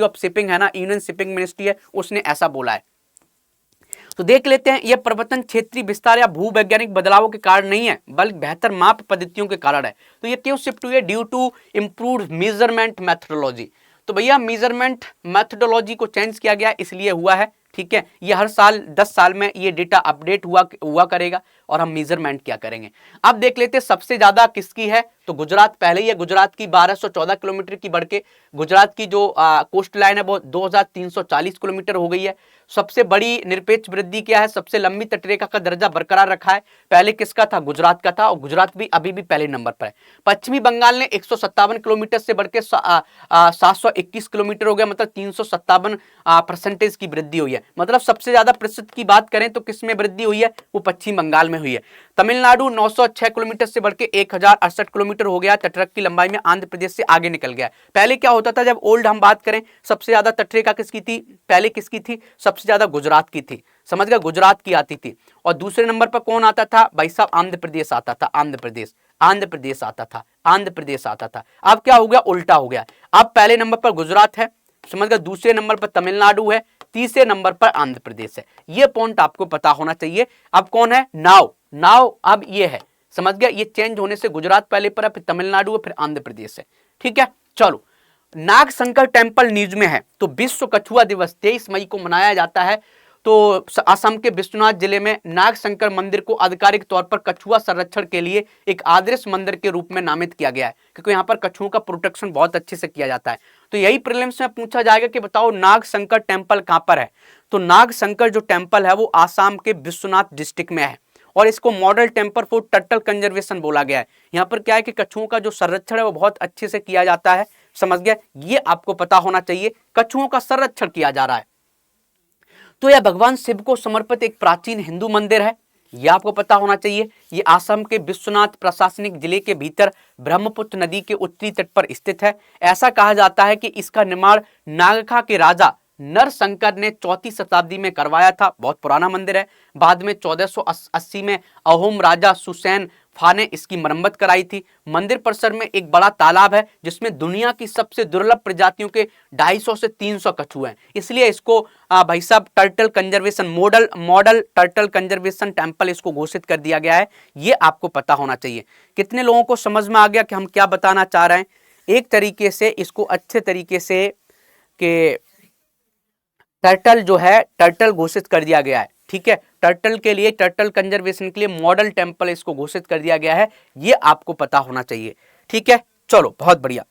ऑफ शिपिंग है ना, यूनियन शिपिंग मिनिस्ट्री है, उसने ऐसा बोला है। तो देख लेते हैं, यह परिवर्तन क्षेत्रीय विस्तार या भूवैज्ञानिक बदलावों के कारण नहीं है, बल्कि बेहतर माप पद्धतियों के कारण है। तो ये क्यों शिफ्ट हुई है? Due to improved measurement methodology. तो भैया मेजरमेंट मेथोडोलॉजी को चेंज किया गया, इसलिए हुआ है। ठीक है, ये हर साल 10 साल में ये डेटा अपडेट हुआ करेगा और हम मेजरमेंट क्या करेंगे। अब देख लेते हैं सबसे ज्यादा किसकी है, तो गुजरात पहले ही है। गुजरात की 1214 किलोमीटर की बढ़ के गुजरात की जो कोस्ट लाइन है वो 2,340 किलोमीटर हो गई है। सबसे बड़ी निरपेक्ष वृद्धि क्या है? सबसे लंबी तटरेखा का दर्जा बरकरार रखा है। पहले किसका था? गुजरात का था, और गुजरात भी अभी भी पहले नंबर पर है। पश्चिमी बंगाल ने 157 किलोमीटर से बढ़ के 721 किलोमीटर हो गया, मतलब 357% की वृद्धि हुई है। मतलब सबसे ज्यादा प्रतिशत की बात करें तो किसमें वृद्धि हुई है? वो पश्चिम बंगाल में हुई है। तमिलनाडु 906 किलोमीटर से बढ़ के 1,068 किलोमीटर हो गया, तटरेखा की लंबाई में आंध्र प्रदेश से आगे निकल गया। पहले क्या होता था, जब ओल्ड हम बात करें, सबसे ज्यादा तटरेखा किसकी थी? पहले किसकी थी? सबसे ज्यादा गुजरात की थी, समझ गया, गुजरात की आती थी। और दूसरे नंबर पर कौन आता था? भाई साहब आंध्र प्रदेश आता था, आंध्र प्रदेश आता था, आंध्र प्रदेश आता था। अब क्या हो गया? उल्टा हो गया। अब पहले नंबर पर गुजरात है, समझ गया, दूसरे नंबर पर तमिलनाडु है, तीसरे नंबर पर आंध्र प्रदेश है। ये पॉइंट आपको पता होना चाहिए। अब कौन है? नाउ अब ये है, समझ गया, ये चेंज होने से गुजरात पहले पर है, फिर तमिलनाडु है, फिर आंध्र प्रदेश है। ठीक है, चलो, नागशंकर टेम्पल न्यूज में है। तो विश्व कछुआ दिवस 23 मई को मनाया जाता है। तो असम के विश्वनाथ जिले में नागशंकर मंदिर को आधिकारिक तौर पर कछुआ संरक्षण के लिए एक आदर्श मंदिर के रूप में नामित किया गया है, क्योंकि यहाँ पर कछुओं का प्रोटेक्शन बहुत अच्छे से किया जाता है। तो यही प्रीलिम्स में पूछा जाएगा कि बताओ नागशंकर टेम्पल कहाँ पर है। तो नागशंकर जो टेम्पल है वो आसाम के विश्वनाथ डिस्ट्रिक्ट में है, और इसको model temple for turtle conservation बोला गया है। यहाँ पर क्या है कि कछुओं का जो संरक्षण है वो बहुत अच्छे से किया जाता है, समझ गया, ये आपको पता होना चाहिए। कछुओं का संरक्षण किया जा रहा है। तो यह भगवान शिव को समर्पित एक प्राचीन हिंदू मंदिर है, यह आपको पता होना चाहिए। ये आसाम के विश्वनाथ प्रशासनिक जिले के भीतर ब्रह्मपुत्र नदी के उत्तरी तट पर स्थित है। ऐसा कहा जाता है कि इसका निर्माण नागखा के राजा नरशंकर ने 4वीं शताब्दी में करवाया था। बहुत पुराना मंदिर है। बाद में 1480 में अहोम राजा सुसैन फा ने इसकी मरम्मत कराई थी। मंदिर परिसर में एक बड़ा तालाब है जिसमें दुनिया की सबसे दुर्लभ प्रजातियों के 250 से 300 कछुए हैं। इसलिए इसको भाई साहब turtle conservation model turtle conservation temple इसको घोषित कर दिया गया है। ये आपको पता होना चाहिए। कितने लोगों को समझ में आ गया कि हम क्या बताना चाह रहे हैं? एक तरीके से इसको अच्छे तरीके से कि टर्टल जो है टर्टल घोषित कर दिया गया है। ठीक है, टर्टल के लिए, टर्टल कंजर्वेशन के लिए मॉडल टेम्पल इसको घोषित कर दिया गया है। ये आपको पता होना चाहिए। ठीक है, चलो बहुत बढ़िया।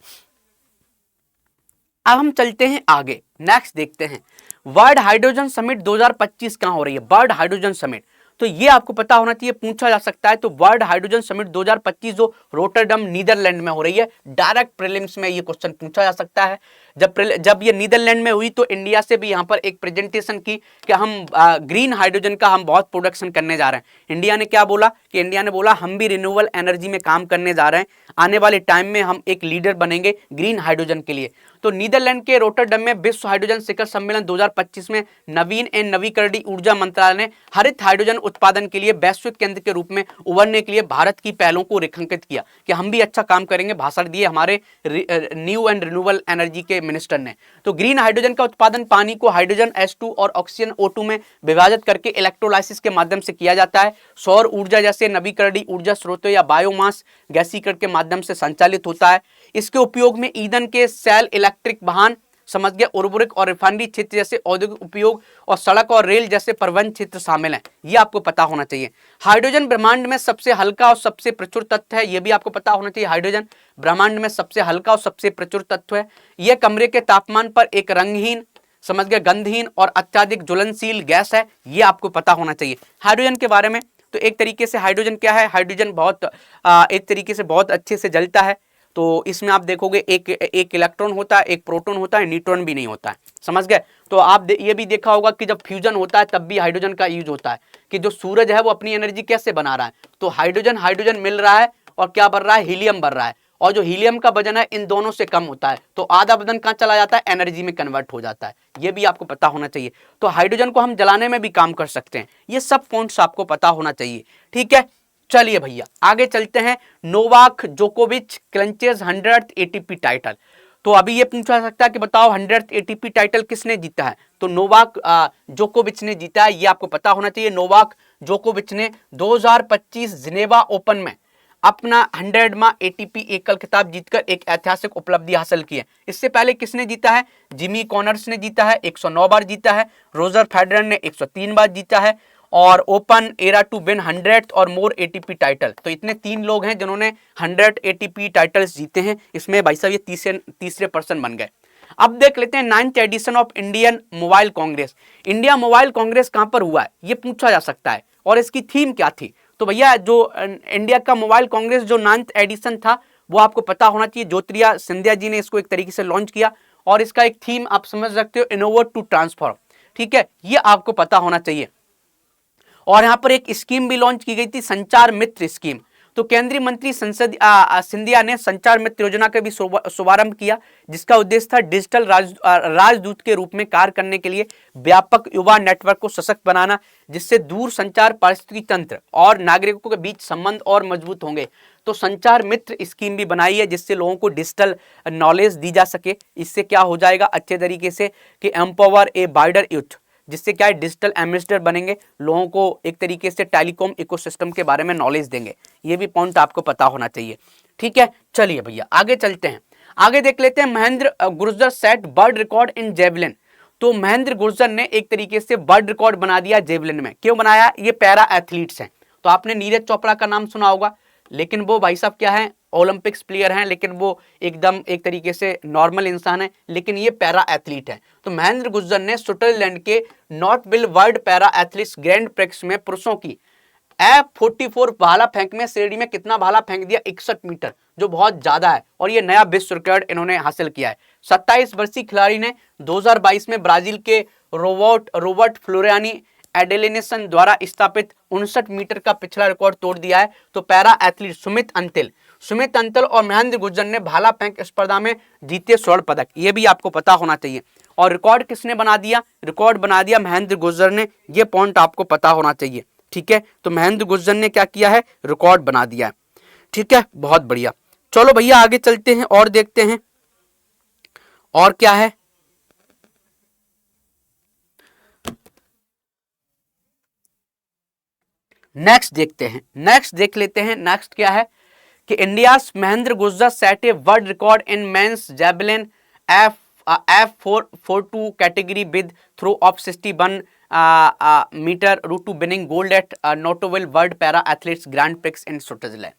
अब हम चलते हैं आगे, नेक्स्ट देखते हैं वर्ल्ड हाइड्रोजन समिट 2025 कहां हो रही है? वर्ल्ड हाइड्रोजन समिट, तो ये आपको पता होना चाहिए, पूछा जा सकता है। तो वर्ल्ड हाइड्रोजन समिट 2025 जो रोटरडम नीदरलैंड में हो रही है, डायरेक्ट प्रीलिम्स में ये क्वेश्चन पूछा जा सकता है। जब ये नीदरलैंड में हुई तो इंडिया से भी यहाँ पर एक प्रेजेंटेशन की कि हम ग्रीन हाइड्रोजन का हम बहुत प्रोडक्शन करने जा रहे हैं। इंडिया ने क्या बोला कि इंडिया ने बोला हम भी रिन्यूएबल एनर्जी में काम करने जा रहे हैं, आने वाले टाइम में हम एक लीडर बनेंगे ग्रीन हाइड्रोजन के लिए। तो नीदरलैंड के रोटरडम में विश्व हाइड्रोजन शिखर सम्मेलन 2025 में नवीन एवं नवीकरणीय ऊर्जा मंत्रालय ने हरित हाइड्रोजन उत्पादन के लिए वैश्विक केंद्र के रूप में उभरने के लिए भारत की पहलों को रेखांकित किया कि हम भी अच्छा काम करेंगे। भाषण दिए हमारे न्यू एंड रिन्यूएबल एनर्जी के मिनिस्टर ने। तो ग्रीन हाइड्रोजन का उत्पादन पानी को हाइड्रोजन H2 और ऑक्सीजन O2 में विभाजित करके इलेक्ट्रोलाइसिस के माध्यम से किया जाता है। सौर ऊर्जा जैसे नवीकरणीय ऊर्जा स्रोतों या बायोमास गैसीकरण के माध्यम से संचालित होता है। इसके उपयोग में ईंधन के सेल, इलेक्ट्रिक वाहन, समझ गया, उर्वरक और रिफाइनरी क्षेत्र जैसे औद्योगिक उपयोग और सड़क और रेल जैसे परिवहन क्षेत्र शामिल हैं। ये आपको पता होना चाहिए। हाइड्रोजन ब्रह्मांड में सबसे हल्का और सबसे प्रचुर तत्व है। ये भी आपको पता होना चाहिए। हाइड्रोजन ब्रह्मांड में सबसे हल्का और सबसे प्रचुर तत्व है। यह कमरे के तापमान पर एक रंगहीन, समझ गया, गंधहीन और अत्यधिक ज्वलनशील गैस है। ये आपको पता होना चाहिए हाइड्रोजन के बारे में। तो एक तरीके से हाइड्रोजन क्या है? हाइड्रोजन बहुत एक तरीके से बहुत अच्छे से जलता है। तो इसमें आप देखोगे एक इलेक्ट्रॉन होता है, एक प्रोटॉन होता है, न्यूट्रॉन भी नहीं होता है। समझ गए? तो आप ये भी देखा होगा कि जब फ्यूजन होता है तब भी हाइड्रोजन का यूज होता है कि जो सूरज है वो अपनी एनर्जी कैसे बना रहा है। तो हाइड्रोजन मिल रहा है और क्या बढ़ रहा है? हीलियम बढ़ रहा है। और जो हीलियम का वजन है इन दोनों से कम होता है, तो आधा वजन कहाँ चला जाता है? एनर्जी में कन्वर्ट हो जाता है। ये भी आपको पता होना चाहिए। तो हाइड्रोजन को हम जलाने में भी काम कर सकते हैं। ये सब पॉइंट्स आपको पता होना चाहिए। ठीक है, चलिए भैया आगे चलते हैं। नोवाक जोकोविच क्लंचेस 100th एटीपी टाइटल। तो अभी ये पूछा जा सकता है कि बताओ 100th एटीपी टाइटल किसने जीता है? तो नोवाक जोकोविच ने जीता है। ये आपको पता होना चाहिए। नोवाक जोकोविच ने 2025 जिनेवा ओपन में अपना 100वां एटीपी एकल खिताब जीतकर एक ऐतिहासिक उपलब्धि हासिल की है। इससे पहले किसने जीता है? जिमी कॉनर्स ने जीता है, 109 बार जीता है। रोजर फेडरर ने 103 बार जीता है। और open era to win 100th और मोर एटीपी टाइटल। तो इतने 3 लोग हैं जिन्होंने 100 एटीपी टाइटल्स जीते हैं। इसमें भाई साहब ये तीसरे पर्सन बन गए। अब देख लेते हैं 9th edition of Indian Mobile Congress. India Mobile Congress कहां पर हुआ है? ये पूछा जा सकता है। और इसकी थीम क्या थी? तो भैया जो इंडिया का मोबाइल कांग्रेस जो 9th एडिशन था वो आपको पता होना चाहिए। ज्योतिरिया सिंधिया जी ने इसको एक तरीके से लॉन्च किया और इसका एक थीम आप समझ सकते हो, इनोवेट टू ट्रांसफॉर्म। ठीक है, ये आपको पता होना चाहिए। और यहां पर एक स्कीम भी लॉन्च की गई थी, संचार मित्र स्कीम। तो केंद्रीय मंत्री सिंधिया ने संचार मित्र योजना का भी शुभारंभ किया, जिसका उद्देश्य था डिजिटल राजदूत के रूप में कार्य करने के लिए व्यापक युवा नेटवर्क को सशक्त बनाना, जिससे दूर संचार पारिस्थितिकी तंत्र और नागरिकों के बीच संबंध और मजबूत होंगे। तो संचार मित्र स्कीम भी बनाई है जिससे लोगों को डिजिटल नॉलेज दी जा सके। इससे क्या हो जाएगा अच्छे तरीके से कि एम्पावर ए वाइडर यूथ, जिससे क्या है डिजिटल एम्बेसडर बनेंगे, लोगों को एक तरीके से टेलीकॉम इकोसिस्टम के बारे में नॉलेज देंगे। ये भी पॉइंट आपको पता होना चाहिए। ठीक है, चलिए भैया आगे चलते हैं। आगे देख लेते हैं Mahendra Gurjar set world record इन जेवलिन। तो महेंद्र गुर्जर ने एक तरीके से वर्ल्ड रिकॉर्ड बना दिया जेवलिन में। क्यों बनाया? ये पैरा एथलीट्स हैं। तो आपने नीरज चोपड़ा का नाम सुना होगा, लेकिन वो भाई साहब क्या है? ओलंपिक्स प्लेयर हैं, लेकिन वो एकदम एक तरीके से नॉर्मल इंसान है, लेकिन ये पैरा एथलीट है। तो महेंद्र गुर्जर ने स्विट्जरलैंड के Nottwil world para athletes grand prix में पुरुषों की F44 भाला फेंक में श्रेणी में कितना भाला फेंक दिया? 61 मीटर, जो बहुत ज्यादा है। और ये नया विश्व रिकॉर्ड इन्होंने हासिल किया है। 27 वर्षीय खिलाड़ी ने 2022 में ब्राजील के रोबर्ट फ्लोरियानी एडेलिनेसन द्वारा स्थापित 59 मीटर का पिछला रिकॉर्ड तोड़ दिया है। तो पैरा एथलीट सुमित अंतल और महेंद्र गुर्जर ने भाला फेंक स्पर्धा में जीते स्वर्ण पदक। ये भी आपको पता होना चाहिए। और रिकॉर्ड किसने बना दिया? रिकॉर्ड बना दिया महेंद्र गुर्जर ने। ये पॉइंट आपको पता होना चाहिए, ठीक है। तो महेंद्र गुर्जर ने क्या किया है? रिकॉर्ड बना दिया है, ठीक है, बहुत बढ़िया। चलो भैया आगे चलते हैं और देखते हैं और क्या है। नेक्स्ट देखते हैं, नेक्स्ट देख लेते हैं। नेक्स्ट क्या है कि India's Mahendra Gurjar set a world record in men's javelin F442 category with throw of 61 metre route to winning gold at Nottwil world para athletes grand prix in Switzerland.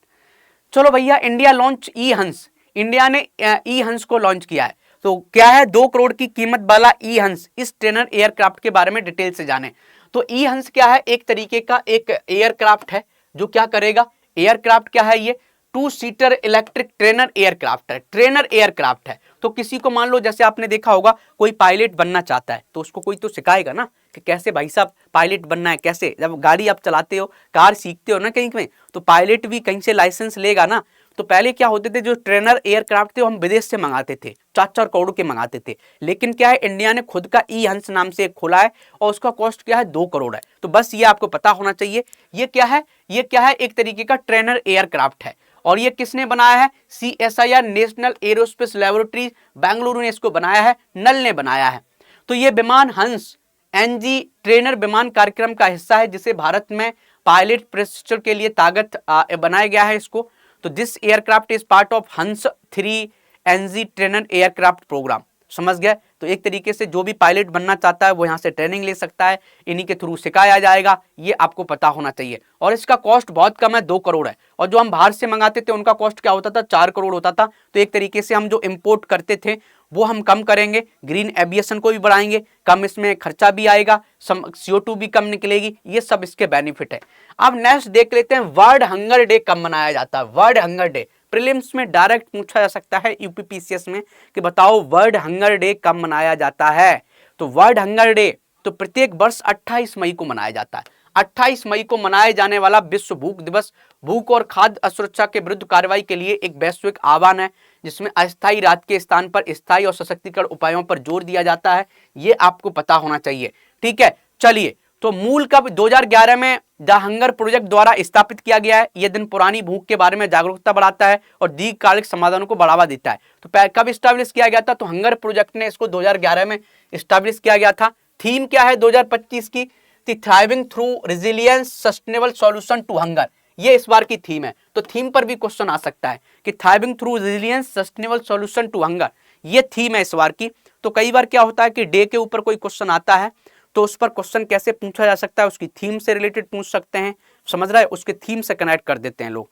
चलो भैया, इंडिया लॉन्च ई हंस, India ने ई हंस को launch किया है। तो क्या है? 2 करोड़ की कीमत वाला ई हंस। इस ट्रेनर एयरक्राफ्ट के बारे में डिटेल से जाने। तो ई हंस क्या है? एक तरीके का एक एयरक्राफ्ट है जो क्या करेगा? एयरक्राफ्ट क्या है ये? 2 सीटर इलेक्ट्रिक ट्रेनर एयरक्राफ्ट है, ट्रेनर एयरक्राफ्ट है। तो किसी को मान लो, जैसे आपने देखा होगा, कोई पायलट बनना चाहता है तो उसको कोई तो सिखाएगा ना कि कैसे भाई साहब पायलट बनना है, कैसे। जब गाड़ी आप चलाते हो, कार सीखते हो ना कहीं कहीं, तो पायलट भी कहीं से लाइसेंस लेगा ना। तो पहले क्या होते थे, जो ट्रेनर एयरक्राफ्ट थे वो हम विदेश से मंगाते थे, 4-4 करोड़ के मंगाते थे। लेकिन क्या है, इंडिया ने खुद का ई हंस नाम से खोला है और उसका कॉस्ट क्या है? 2 करोड़ है। तो बस ये आपको पता होना चाहिए। ये क्या है? ये क्या है? एक तरीके का ट्रेनर एयरक्राफ्ट है। और ये किसने बनाया है? CSIR national aerospace laboratory Bengaluru ने इसको बनाया है, नल ने बनाया है। तो ये विमान हंस NG ट्रेनर विमान कार्यक्रम का हिस्सा है, जिसे भारत में पायलट प्रशिक्षण के लिए ताकत बनाया गया है इसको। तो this aircraft is part of हंस 3 NG ट्रेनर एयरक्राफ्ट प्रोग्राम। समझ गए? तो एक तरीके से जो भी पायलट बनना चाहता है वो यहाँ से ट्रेनिंग ले सकता है, इन्हीं के थ्रू सिखाया जाएगा। ये आपको पता होना चाहिए। और इसका कॉस्ट बहुत कम है, 2 करोड़ है। और जो हम बाहर से मंगाते थे उनका कॉस्ट क्या होता था? 4 करोड़ होता था। तो एक तरीके से हम जो इम्पोर्ट करते थे वो हम कम करेंगे, ग्रीन एविएशन को भी बढ़ाएंगे, कम इसमें खर्चा भी आएगा, CO2 भी कम निकलेगी। ये सब इसके बेनिफिट है। अब नेक्स्ट देख लेते हैं, वर्ल्ड हंगर डे कब मनाया जाता है? वर्ल्ड हंगर डे प्रीलिम्स में डायरेक्ट पूछा जा सकता है UPPCS में कि बताओ वर्ल्ड हंगर डे कब मनाया जाता है। तो वर्ल्ड हंगर डे तो प्रत्येक वर्ष 28 मई को मनाया जाता है। 28 मई को मनाए जाने वाला विश्व भूख दिवस भूख और खाद्य असुरक्षा के विरुद्ध कार्रवाई के लिए एक वैश्विक आह्वान है, जिसमें अस्थायी रात के स्थान पर स्थायी और सशक्तिकरण उपायों पर जोर दिया जाता है। ये आपको पता होना चाहिए, ठीक है। चलिए, तो मूल कब? 2011 में द हंगर प्रोजेक्ट द्वारा स्थापित किया गया है। यह दिन पुरानी भूख के बारे में जागरूकता बढ़ाता है और दीर्घकालिक समाधानों को बढ़ावा देता है। तो कब स्टैब्लिश किया गया था? तो हंगर प्रोजेक्ट ने इसको 2011 में स्टैब्लिश किया गया था। थीम क्या है 2025 की? Thriving through resilience sustainable solution to hunger. ये इस बार की थीम है। तो थीम पर भी क्वेश्चन आ सकता है कि thriving through resilience sustainable solution to hunger, ये थीम है इस बार की। तो कई बार क्या होता है कि डे के ऊपर कोई क्वेश्चन आता है तो उस पर क्वेश्चन कैसे पूछा जा सकता है? उसकी थीम से रिलेटेड पूछ सकते हैं, समझ रहा है? उसके थीम से कनेक्ट कर देते हैं लोग।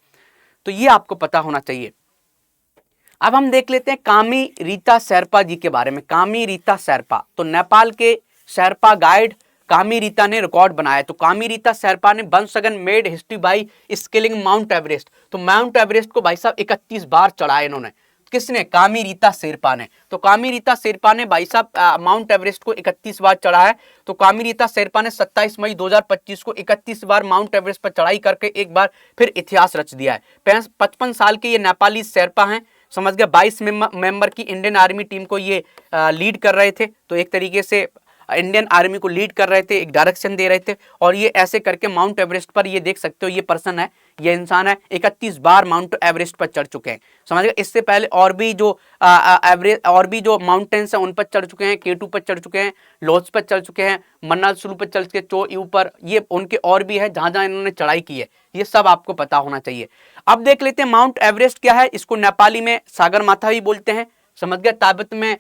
तो ये आपको पता होना चाहिए। अब हम देख लेते हैं कामी रीता शेरपा जी के बारे में। कामी रीता शेरपा, तो नेपाल के शेरपा गाइड कामी रीता ने रिकॉर्ड बनाया। तो कामी रीता शेरपा ने once again made history by scaling Mount Everest. तो माउंट एवरेस्ट को भाई साहब 31 बार चढ़ाया इन्होंने। किसने? कामी रीता शेरपा ने। तो कामी रीता शेरपा ने भाई साहब माउंट एवरेस्ट को 31 बार चढ़ा है। तो कामी रीता शेरपा ने 27 मई 2025 को 31 बार माउंट एवरेस्ट पर चढ़ाई करके एक बार फिर इतिहास रच दिया है। 55 साल के ये नेपाली शेरपा हैं, समझ गए। 22 मेंबर की इंडियन आर्मी टीम को ये लीड कर रहे थे। तो एक तरीके से इंडियन आर्मी को लीड कर रहे थे, एक डायरेक्शन दे रहे थे। और ये ऐसे करके माउंट एवरेस्ट पर, ये देख सकते हो, ये पर्सन है, ये इंसान है, 31 बार माउंट एवरेस्ट पर चढ़ चुके हैं, समझ गए। इससे पहले और भी जो माउंटेन्स हैं उन पर चढ़ चुके हैं, K2 पर चढ़ चुके हैं, लोज पर चढ़ चुके हैं, मन्नार सुलू पर चढ़ चुके, चो यू पर, ये उनके और भी है जहां जहां इन्होंने चढ़ाई की है। ये सब आपको पता होना चाहिए। अब देख लेते हैं माउंट एवरेस्ट क्या है। इसको नेपाली में सागर माथा भी बोलते हैं, समझ गए। तिब्बत में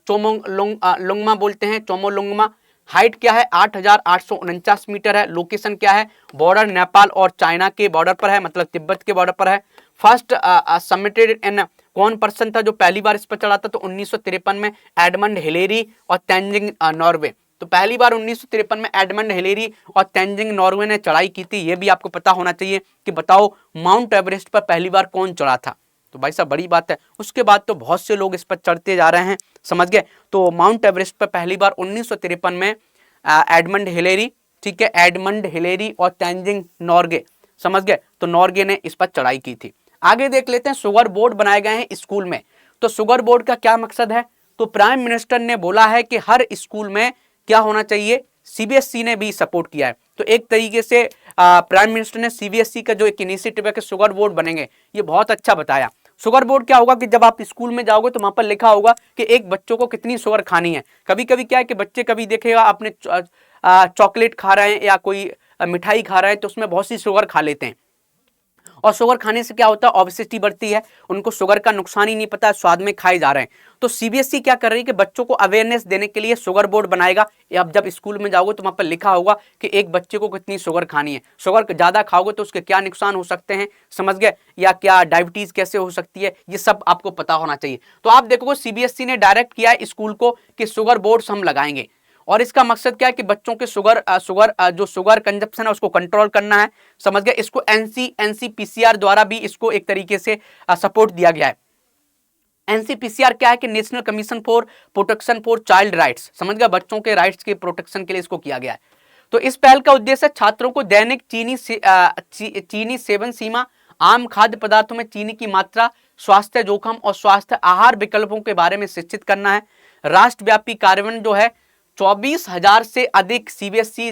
चोमोलुंगमा बोलते हैं, चोमोलुंगमा। हाइट क्या है? 8,849 मीटर है। लोकेशन क्या है? बॉर्डर नेपाल और चाइना के बॉर्डर पर है, मतलब तिब्बत के बॉर्डर पर है। फर्स्ट सबमिटेड इन कौन पर्सन था जो पहली बार इस पर चढ़ा था? तो 1953 में एडमंड हिलेरी और तेंजिंग नॉर्वे। तो पहली बार 1953 में एडमंड हिलेरी और तेंजिंग नॉर्वे ने चढ़ाई की थी। ये भी आपको पता होना चाहिए कि बताओ माउंट एवरेस्ट पर पहली बार कौन चढ़ा था। तो भाई साहब बड़ी बात है। उसके बाद तो बहुत से लोग इस पर चढ़ते जा रहे हैं, समझ गए। तो माउंट एवरेस्ट पर पहली बार 1953 में एडमंड हिलेरी, ठीक है, एडमंड हिलेरी और तेंजिंग नॉर्गे, समझ गए। तो नॉर्गे ने इस पर चढ़ाई की थी। आगे देख लेते हैं, शुगर बोर्ड बनाए गए हैं स्कूल में। तो शुगर बोर्ड का क्या मकसद है? तो प्राइम मिनिस्टर ने बोला है कि हर स्कूल में क्या होना चाहिए, सीबीएसई ने भी सपोर्ट किया है। तो एक तरीके से प्राइम मिनिस्टर ने सीबीएसई का जो एक इनिशिएटिव है कि शुगर बोर्ड बनेंगे, ये बहुत अच्छा बताया। शुगर बोर्ड क्या होगा कि जब आप स्कूल में जाओगे तो वहां पर लिखा होगा कि एक बच्चों को कितनी शुगर खानी है। कभी कभी क्या है कि बच्चे कभी देखेगा आपने चॉकलेट खा रहे हैं या कोई मिठाई खा रहे हैं तो उसमें बहुत सी शुगर खा लेते हैं, और शुगर खाने से क्या होता है, ओबेसिटी बढ़ती है, उनको शुगर का नुकसान ही नहीं पता, स्वाद में खाए जा रहे हैं। तो सीबीएसई क्या कर रही है कि बच्चों को अवेयरनेस देने के लिए शुगर बोर्ड बनाएगा। अब जब स्कूल में जाओगे तो वहां पर लिखा होगा कि एक बच्चे को कितनी शुगर खानी है, शुगर ज्यादा खाओगे तो उसके क्या नुकसान हो सकते हैं, समझ गए, या क्या डायबिटीज कैसे हो सकती है, ये सब आपको पता होना चाहिए। तो आप देखोगे सीबीएसई ने डायरेक्ट किया है स्कूल को कि शुगर बोर्ड्स हम लगाएंगे, और इसका मकसद क्या है कि बच्चों के जो शुगर कंजप्शन है उसको कंट्रोल करना है, समझ गए। इसको एनसीपीसीआर द्वारा भी इसको एक तरीके से सपोर्ट दिया गया है। एनसीपीसीआर क्या है कि national commission for protection for child rights, समझ गए, बच्चों के राइट्स के प्रोटेक्शन के लिए इसको किया गया है। तो इस पहल का उद्देश्य छात्रों को दैनिक चीनी सेवन सीमा, आम खाद्य पदार्थों में चीनी की मात्रा, स्वास्थ्य जोखिम और स्वास्थ्य आहार विकल्पों के बारे में शिक्षित करना है। राष्ट्रव्यापी कार्यान्वयन जो है 24,000 से अधिक सीबीएसई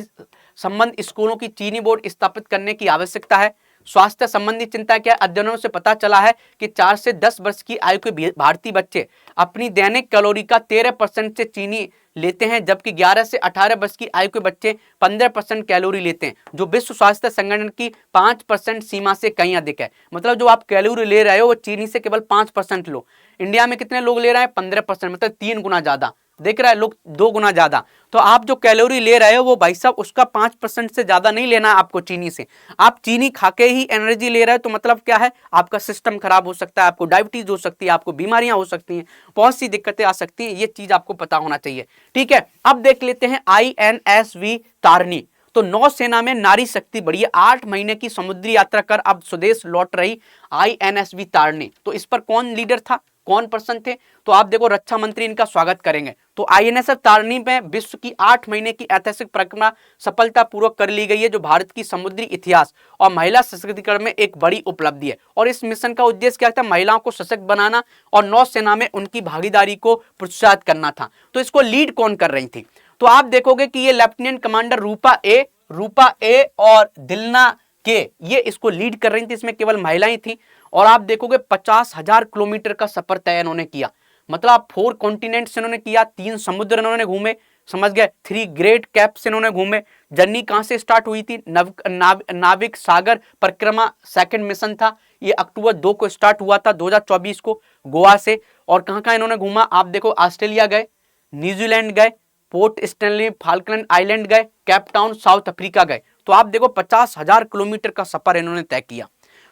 संबंध स्कूलों की चीनी बोर्ड स्थापित करने की आवश्यकता है। स्वास्थ्य संबंधी चिंता क्या है, अध्ययनों से पता चला है कि 4 से 10 वर्ष की आयु के भारतीय बच्चे अपनी दैनिक कैलोरी का 13% से चीनी लेते हैं, जबकि 11 से 18 वर्ष की आयु के बच्चे 15% कैलोरी लेते हैं, जो विश्व स्वास्थ्य संगठन की 5% सीमा से कहीं अधिक है। मतलब जो आप कैलोरी ले रहे हो वो चीनी से केवल 5% लो। इंडिया में कितने लोग ले रहे हैं, 15%, मतलब 3 गुना ज्यादा, देख रहा है लोग 2 गुना ज्यादा। तो आप जो कैलोरी ले रहे हो वो भाई साहब उसका 5% से ज्यादा नहीं लेना है आपको चीनी से। आप चीनी खाके ही एनर्जी ले रहे हो तो मतलब क्या है, आपका सिस्टम खराब हो सकता है, आपको डायबिटीज हो सकती है, आपको बीमारियां हो सकती हैं, बहुत सी दिक्कतें आ सकती हैं, ये चीज आपको पता होना चाहिए। ठीक है, अब देख लेते हैं INSV तारनी। तो नौसेना में नारी शक्ति बढ़ी है, 8 महीने की समुद्री यात्रा कर अब स्वदेश लौट रही INSV तारनी। तो इस पर कौन लीडर था, कौन पर्सन थे, तो आप देखो रक्षा मंत्री इनका स्वागत करेंगे। तो INSV तारनी में विश्व की 8 महीने की ऐतिहासिक परिक्रमा सफलतापूर्वक कर ली गई है, जो भारत की समुद्री इतिहास और महिला सशक्तिकरण में एक बड़ी उपलब्धि है। और इस मिशन का उद्देश्य क्या था, महिलाओं को सशक्त बनाना और नौसेना में उनकी भागीदारी को प्रोत्साहित करना था। तो इसको लीड कौन कर रही थी, तो आप देखोगे कि ये लेफ्टिनेंट कमांडर रूपा ए और दिलना के, ये इसको लीड कर रही थी, इसमें केवल महिलाएं थी। और आप देखोगे 50,000 किलोमीटर का सफर तय इन्होंने किया, मतलब 4 कॉन्टिनेंट्स इन्होंने किया, 3 समुद्र इन्होंने घूमे, समझ गए, 3 ग्रेट कैप्स इन्होंने घूमे। जर्नी कहां से स्टार्ट हुई थी, नाविक सागर परिक्रमा सेकंड मिशन था, ये अक्टूबर 2 को स्टार्ट हुआ था 2024 को गोवा से। और कहां कहां इन्होंने घूमा, आप देखो ऑस्ट्रेलिया गए, न्यूजीलैंड गए, पोर्ट स्टेनली फाल्कलैंड आइलैंड गए, कैप टाउन साउथ अफ्रीका गए। तो आप देखो 50,000 किलोमीटर का सफर इन्होंने तय किया।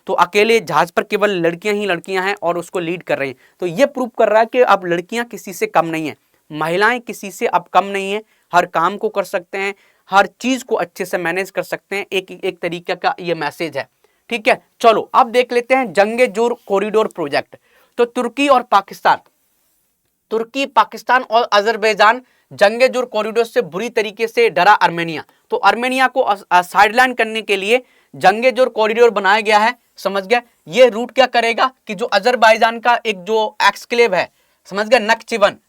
तो अकेले जहाज पर केवल लड़कियां ही लड़कियां हैं और उसको लीड कर रही हैं। तो ये प्रूव कर रहा है कि अब लड़कियां किसी से कम नहीं है, महिलाएं किसी से अब कम नहीं है, हर काम को कर सकते हैं, हर चीज को अच्छे से मैनेज कर सकते हैं, एक तरीके का ये मैसेज है। ठीक है, चलो अब देख लेते हैं जंग-ए-जोर कॉरिडोर प्रोजेक्ट। तो तुर्की पाकिस्तान और अजरबैजान जंग-ए-जोर कॉरिडोर से बुरी तरीके से डरा आर्मेनिया। तो आर्मेनिया को साइडलाइन करने के लिए जंग-ए-जोर कॉरिडोर बनाया गया है, समझ गया। ये रूट क्या करेगा कि जो अजरबैजान का एक जो एक्सक्लेव है, समझ गया,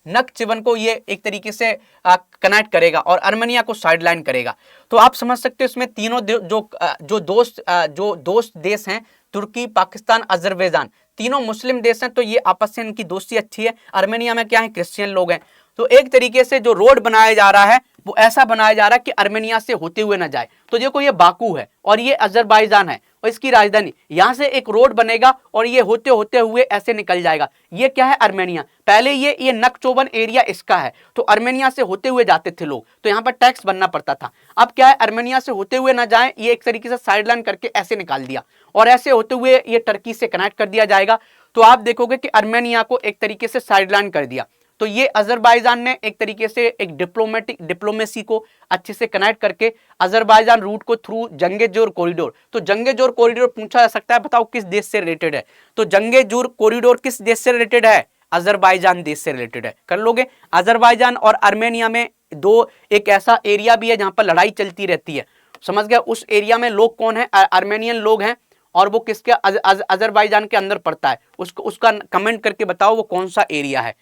नक्चिवन को ये एक तरीके से कनेक्ट करेगा और आर्मेनिया को साइडलाइन करेगा। तो आप समझ सकते हो इसमें तीनों जो दोस्त देश हैं, तुर्की, पाकिस्तान, अजरबैजान, तीनों मुस्लिम देश हैं, तो ये आपस में इनकी दोस्ती अच्छी है। आर्मेनिया में क्या है, क्रिश्चियन लोग हैं। तो एक तरीके से जो रोड बनाया जा रहा है वो ऐसा बनाया जा रहा है कि आर्मेनिया से होते हुए ना जाए। तो देखो ये बाकू है और ये अजरबैजान है और इसकी राजधानी, यहां से एक रोड बनेगा और ये होते होते हुए ऐसे निकल जाएगा। ये क्या है, आर्मेनिया। पहले ये नक्चोवन एरिया इसका है, तो आर्मेनिया से होते हुए जाते थे लोग, तो यहाँ पर टैक्स बनना पड़ता था। अब क्या है, आर्मेनिया से होते हुए ना जाए, ये एक तरीके से साइडलाइन करके ऐसे निकाल दिया और ऐसे होते हुए ये टर्की से कनेक्ट कर दिया जाएगा। तो आप देखोगे कि आर्मेनिया को एक तरीके से साइडलाइन कर दिया। तो ये अजरबैजान ने एक तरीके से एक डिप्लोमेसी को अच्छे से कनेक्ट करके अजरबैजान रूट को थ्रू जंग-ए-जोर कॉरिडोर। तो जंग-ए-जोर कॉरिडोर पूछा जा सकता है, बताओ किस देश से रिलेटेड है। तो जंग-ए-जोर कॉरिडोर किस देश से रिलेटेड है, अजरबैजान देश से रिलेटेड है। कर लोगे, अजरबैजान और आर्मेनिया में एक ऐसा एरिया भी है जहां पर लड़ाई चलती रहती है, समझ गया। उस एरिया में लोग कौन है, आर्मेनियन लोग हैं, और वो किसके, अजरबैजान के अंदर पड़ता है। उसका कमेंट करके बताओ वो कौन सा एरिया है।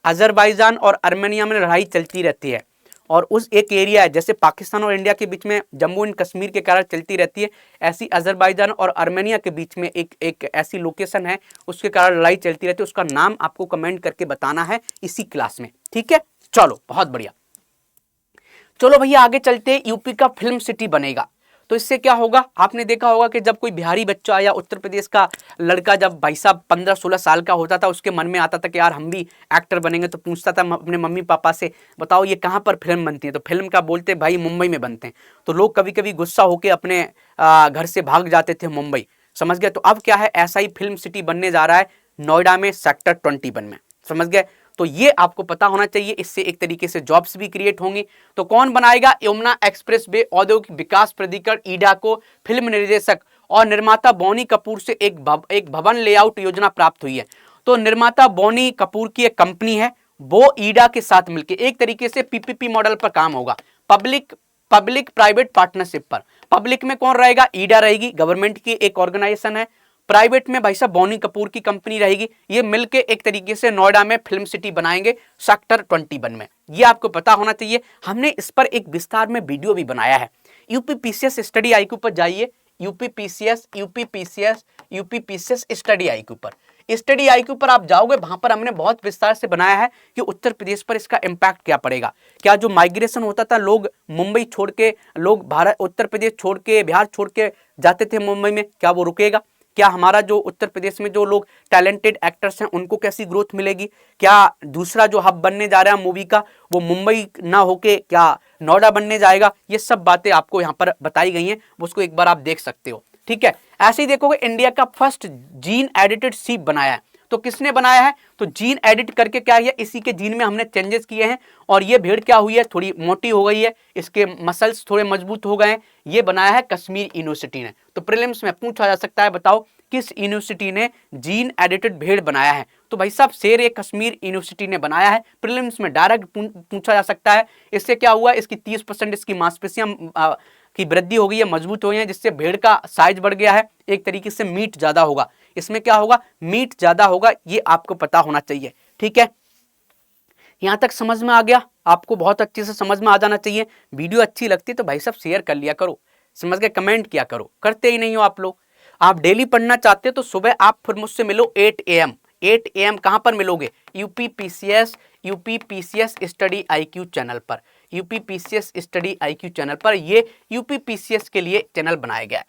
अजरबैजान और आर्मेनिया में लड़ाई चलती रहती है, और उस एक एरिया है जैसे पाकिस्तान और इंडिया के बीच में जम्मू एंड कश्मीर के कारण चलती रहती है, ऐसी अजरबैजान और आर्मेनिया के बीच में एक ऐसी लोकेशन है, उसके कारण लड़ाई चलती रहती है। उसका नाम आपको कमेंट करके बताना है इसी क्लास में, ठीक है। चलो बहुत बढ़िया, चलो भैया आगे चलते। यूपी का फिल्म सिटी बनेगा, तो इससे क्या होगा, आपने देखा होगा कि जब कोई बिहारी बच्चा या उत्तर प्रदेश का लड़का, जब भाई साहब 15-16 साल का होता था, उसके मन में आता था कि यार हम भी एक्टर बनेंगे, तो पूछता था अपने मम्मी पापा से, बताओ ये कहाँ पर फिल्म बनती है, तो फिल्म का बोलते भाई मुंबई में बनते हैं। तो लोग कभी कभी गुस्सा होकर अपने घर से भाग जाते थे मुंबई, समझ गए। तो अब क्या है, ऐसा ही फिल्म सिटी बनने जा रहा है नोएडा में सेक्टर 21 में, समझ गए। तो ये आपको पता होना चाहिए, इससे एक तरीके से जॉब्स भी क्रिएट होंगी। तो कौन बनाएगा, यमुना एक्सप्रेस वे औद्योगिक विकास प्राधिकरण ईडा को फिल्म निर्देशक और निर्माता बोनी कपूर से एक भवन लेआउट योजना प्राप्त हुई है। तो निर्माता बोनी कपूर की एक कंपनी है, वो ईडा के साथ मिलकर एक तरीके से पीपीपी मॉडल पर काम होगा, पब्लिक प्राइवेट पार्टनरशिप पर। पब्लिक में कौन रहेगा, ईडा रहेगी, गवर्नमेंट की एक ऑर्गेनाइजेशन है। प्राइवेट में भाई साहब बोनी कपूर की कंपनी रहेगी। ये मिलके एक तरीके से नोएडा में फिल्म सिटी बनाएंगे सेक्टर 21 में, ये आपको पता होना चाहिए। हमने इस पर एक विस्तार में वीडियो भी बनाया है। यूपीपीसीएस स्टडी आईक्यू पर जाइए, यूपीपीसीएस स्टडी आईक्यू पर, स्टडी आईक्यू पर आप जाओगे, वहां पर हमने बहुत विस्तार से बनाया है कि उत्तर प्रदेश पर इसका इम्पैक्ट क्या पड़ेगा। क्या जो माइग्रेशन होता था, लोग मुंबई छोड़ के, लोग उत्तर प्रदेश छोड़ के, बिहार छोड़ के जाते थे मुंबई में, क्या वो रुकेगा? क्या हमारा जो उत्तर प्रदेश में जो लोग टैलेंटेड एक्टर्स हैं उनको कैसी ग्रोथ मिलेगी? क्या दूसरा जो हब बनने जा रहा है मूवी का, वो मुंबई ना होके क्या नोएडा बनने जाएगा? ये सब बातें आपको यहाँ पर बताई गई हैं, उसको एक बार आप देख सकते हो, ठीक है। ऐसे ही देखोगे, इंडिया का फर्स्ट जीन एडिटेड सीप बनाया है, तो किसने बनाया है? तो जीन एडिट करके क्या है, इसी के जीन में हमने चेंजेस किए हैं, और ये भेड़ क्या हुई है, थोड़ी मोटी हो गई है, इसके मसल्स थोड़े मजबूत हो गए हैं। ये बनाया है कश्मीर यूनिवर्सिटी ने। तो प्रीलिम्स में पूछा जा सकता है, बताओ किस यूनिवर्सिटी ने जीन एडिटेड भेड़ बनाया है? तो भाई साहब शेर ए कश्मीर यूनिवर्सिटी ने बनाया है। प्रीलिम्स में डायरेक्ट पूछा जा सकता है। इससे क्या हुआ, इसकी 30% इसकी मांसपेशियां की वृद्धि हो गई है, मजबूत हो गई है, जिससे भेड़ का साइज बढ़ गया है, एक तरीके से मीट ज्यादा होगा। इसमें क्या होगा, मीट ज्यादा होगा, ये आपको पता होना चाहिए, ठीक है। यहां तक समझ में आ गया? आपको बहुत अच्छे से समझ में आ जाना चाहिए। वीडियो अच्छी लगती है तो भाई साहब शेयर कर लिया करो, समझ गए, कमेंट किया करो, करते ही नहीं हो आप लोग। आप डेली पढ़ना चाहते हो तो सुबह आप फिर मुझसे मिलो 8 AM। 8 AM कहां पर मिलोगे? यूपीपीसीएस स्टडी आईक्यू चैनल पर, यूपीपीसीएस स्टडी आईक्यू चैनल पर। ये यूपीपीसीएस के लिए चैनल बनाया गया है,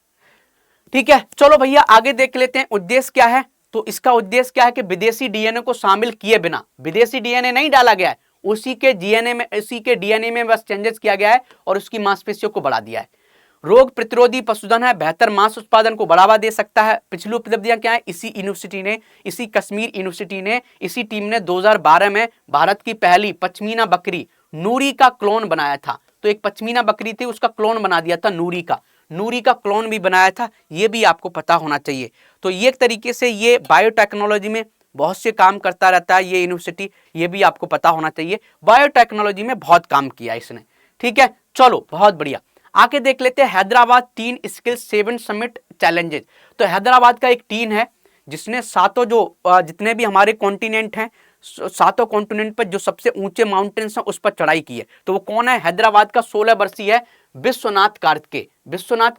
ठीक है। चलो भैया आगे देख लेते हैं, उद्देश्य क्या है। तो इसका उद्देश्य क्या है कि विदेशी डीएनए को शामिल किए बिना, विदेशी डीएनए नहीं डाला गया है, उसी के डीएनए में बस चेंजेस किया गया है और उसकी मांसपेशियों को बढ़ा दिया है। रोग प्रतिरोधी पशुधन है, बेहतर मांस उत्पादन को बढ़ावा दे सकता है। पिछली उपलब्धियां क्या है, इसी कश्मीर यूनिवर्सिटी ने, इसी टीम ने 2012 में भारत की पहली पश्मीना बकरी नूरी का क्लोन बनाया था। तो एक पश्मीना बकरी थी, उसका क्लोन बना दिया था, नूरी का क्लोन भी बनाया था, ये भी आपको पता होना चाहिए। तो ये एक तरीके से ये बायोटेक्नोलॉजी में बहुत से काम करता रहता है ये यूनिवर्सिटी, ये भी आपको पता होना चाहिए। बायोटेक्नोलॉजी में बहुत काम किया इसने, ठीक है। चलो बहुत बढ़िया, आके देख लेते हैं हैदराबाद 3 स्किल 7 समिट चैलेंजेस। तो हैदराबाद का एक टीम है जिसने सातों जो जितने भी हमारे कॉन्टिनेंट हैं, सातों कॉन्टिनेंट पर जो सबसे ऊंचे माउंटेन्स हैं उस पर चढ़ाई की है। तो वो कौन है? हैदराबाद का 16 वर्षीय है विश्वनाथ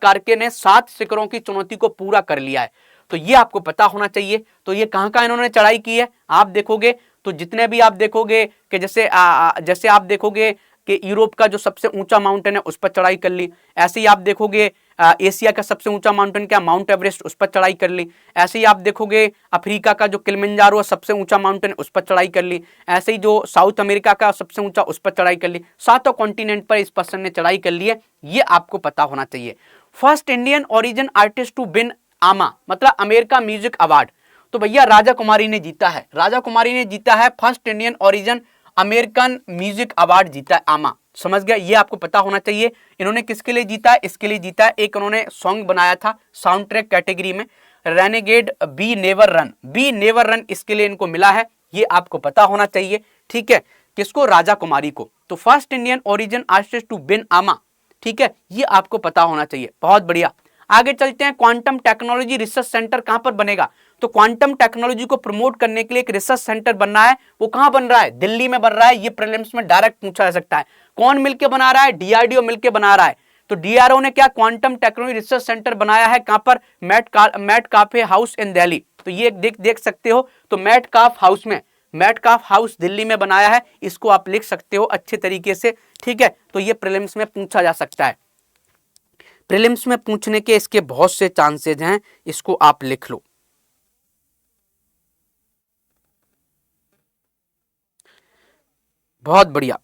कार्के ने 7 शिखरों की चुनौती को पूरा कर लिया है। तो ये आपको पता होना चाहिए। तो ये कहां इन्होंने चढ़ाई की है, आप देखोगे तो जितने भी आप देखोगे कि जैसे आप देखोगे कि यूरोप का जो सबसे ऊंचा माउंटेन है उस पर चढ़ाई कर ली। ऐसे ही आप देखोगे एशिया का सबसे ऊंचा माउंटेन क्या, माउंट एवरेस्ट, उस पर चढ़ाई कर ली। ऐसे ही आप देखोगे अफ्रीका का जो किलिमंजारो है सबसे ऊंचा माउंटेन, उस पर चढ़ाई कर ली। ऐसे ही जो साउथ अमेरिका का सबसे ऊंचा, उस पर चढ़ाई कर ली। सातों कॉन्टिनेंट पर इस पर्सन ने चढ़ाई कर ली है, ये आपको पता होना चाहिए। First Indian origin artist to win AMA मतलब अमेरिका म्यूजिक अवार्ड। तो भैया राजा कुमारी ने जीता है first Indian origin American music award जीता है, आमा, समझ गया। ये आपको पता होना चाहिए। इन्होंने किसके लिए जीता है? इसके लिए जीता है, एक इन्होंने सॉन्ग बनाया था साउंड ट्रैक कैटेगरी में, रेनेगेड बी नेवर रन, इसके लिए इनको मिला है, ये आपको पता होना चाहिए, ठीक है। किसको? राजा कुमारी को। तो first Indian origin artist to win AMA, ठीक है, ये आपको पता होना चाहिए। बहुत बढ़िया, आगे चलते हैं, क्वांटम टेक्नोलॉजी रिसर्च सेंटर कहां पर बनेगा? तो क्वांटम टेक्नोलॉजी को प्रमोट करने के लिए एक रिसर्च सेंटर बनना है, वो कहां बन रहा है? दिल्ली में बन रहा है। ये प्रीलिम्स में डायरेक्ट पूछा जा सकता है। कौन मिलकर बना रहा है? डीआरडीओ मिलकर बना रहा है। तो डीआरडीओ ने क्या क्वांटम टेक्नोलॉजी रिसर्च सेंटर बनाया है, कहां पर? Matt cafe house in Delhi. तो ये देख सकते हो, तो मैट काफ हाउस दिल्ली में बनाया है, इसको आप लिख सकते हो अच्छे तरीके से, ठीक है। तो ये प्रीलिम्स में पूछा जा सकता है, प्रीलिम्स में पूछने के इसके बहुत से चांसेस हैं, इसको आप लिख लो। बहुत बढ़िया।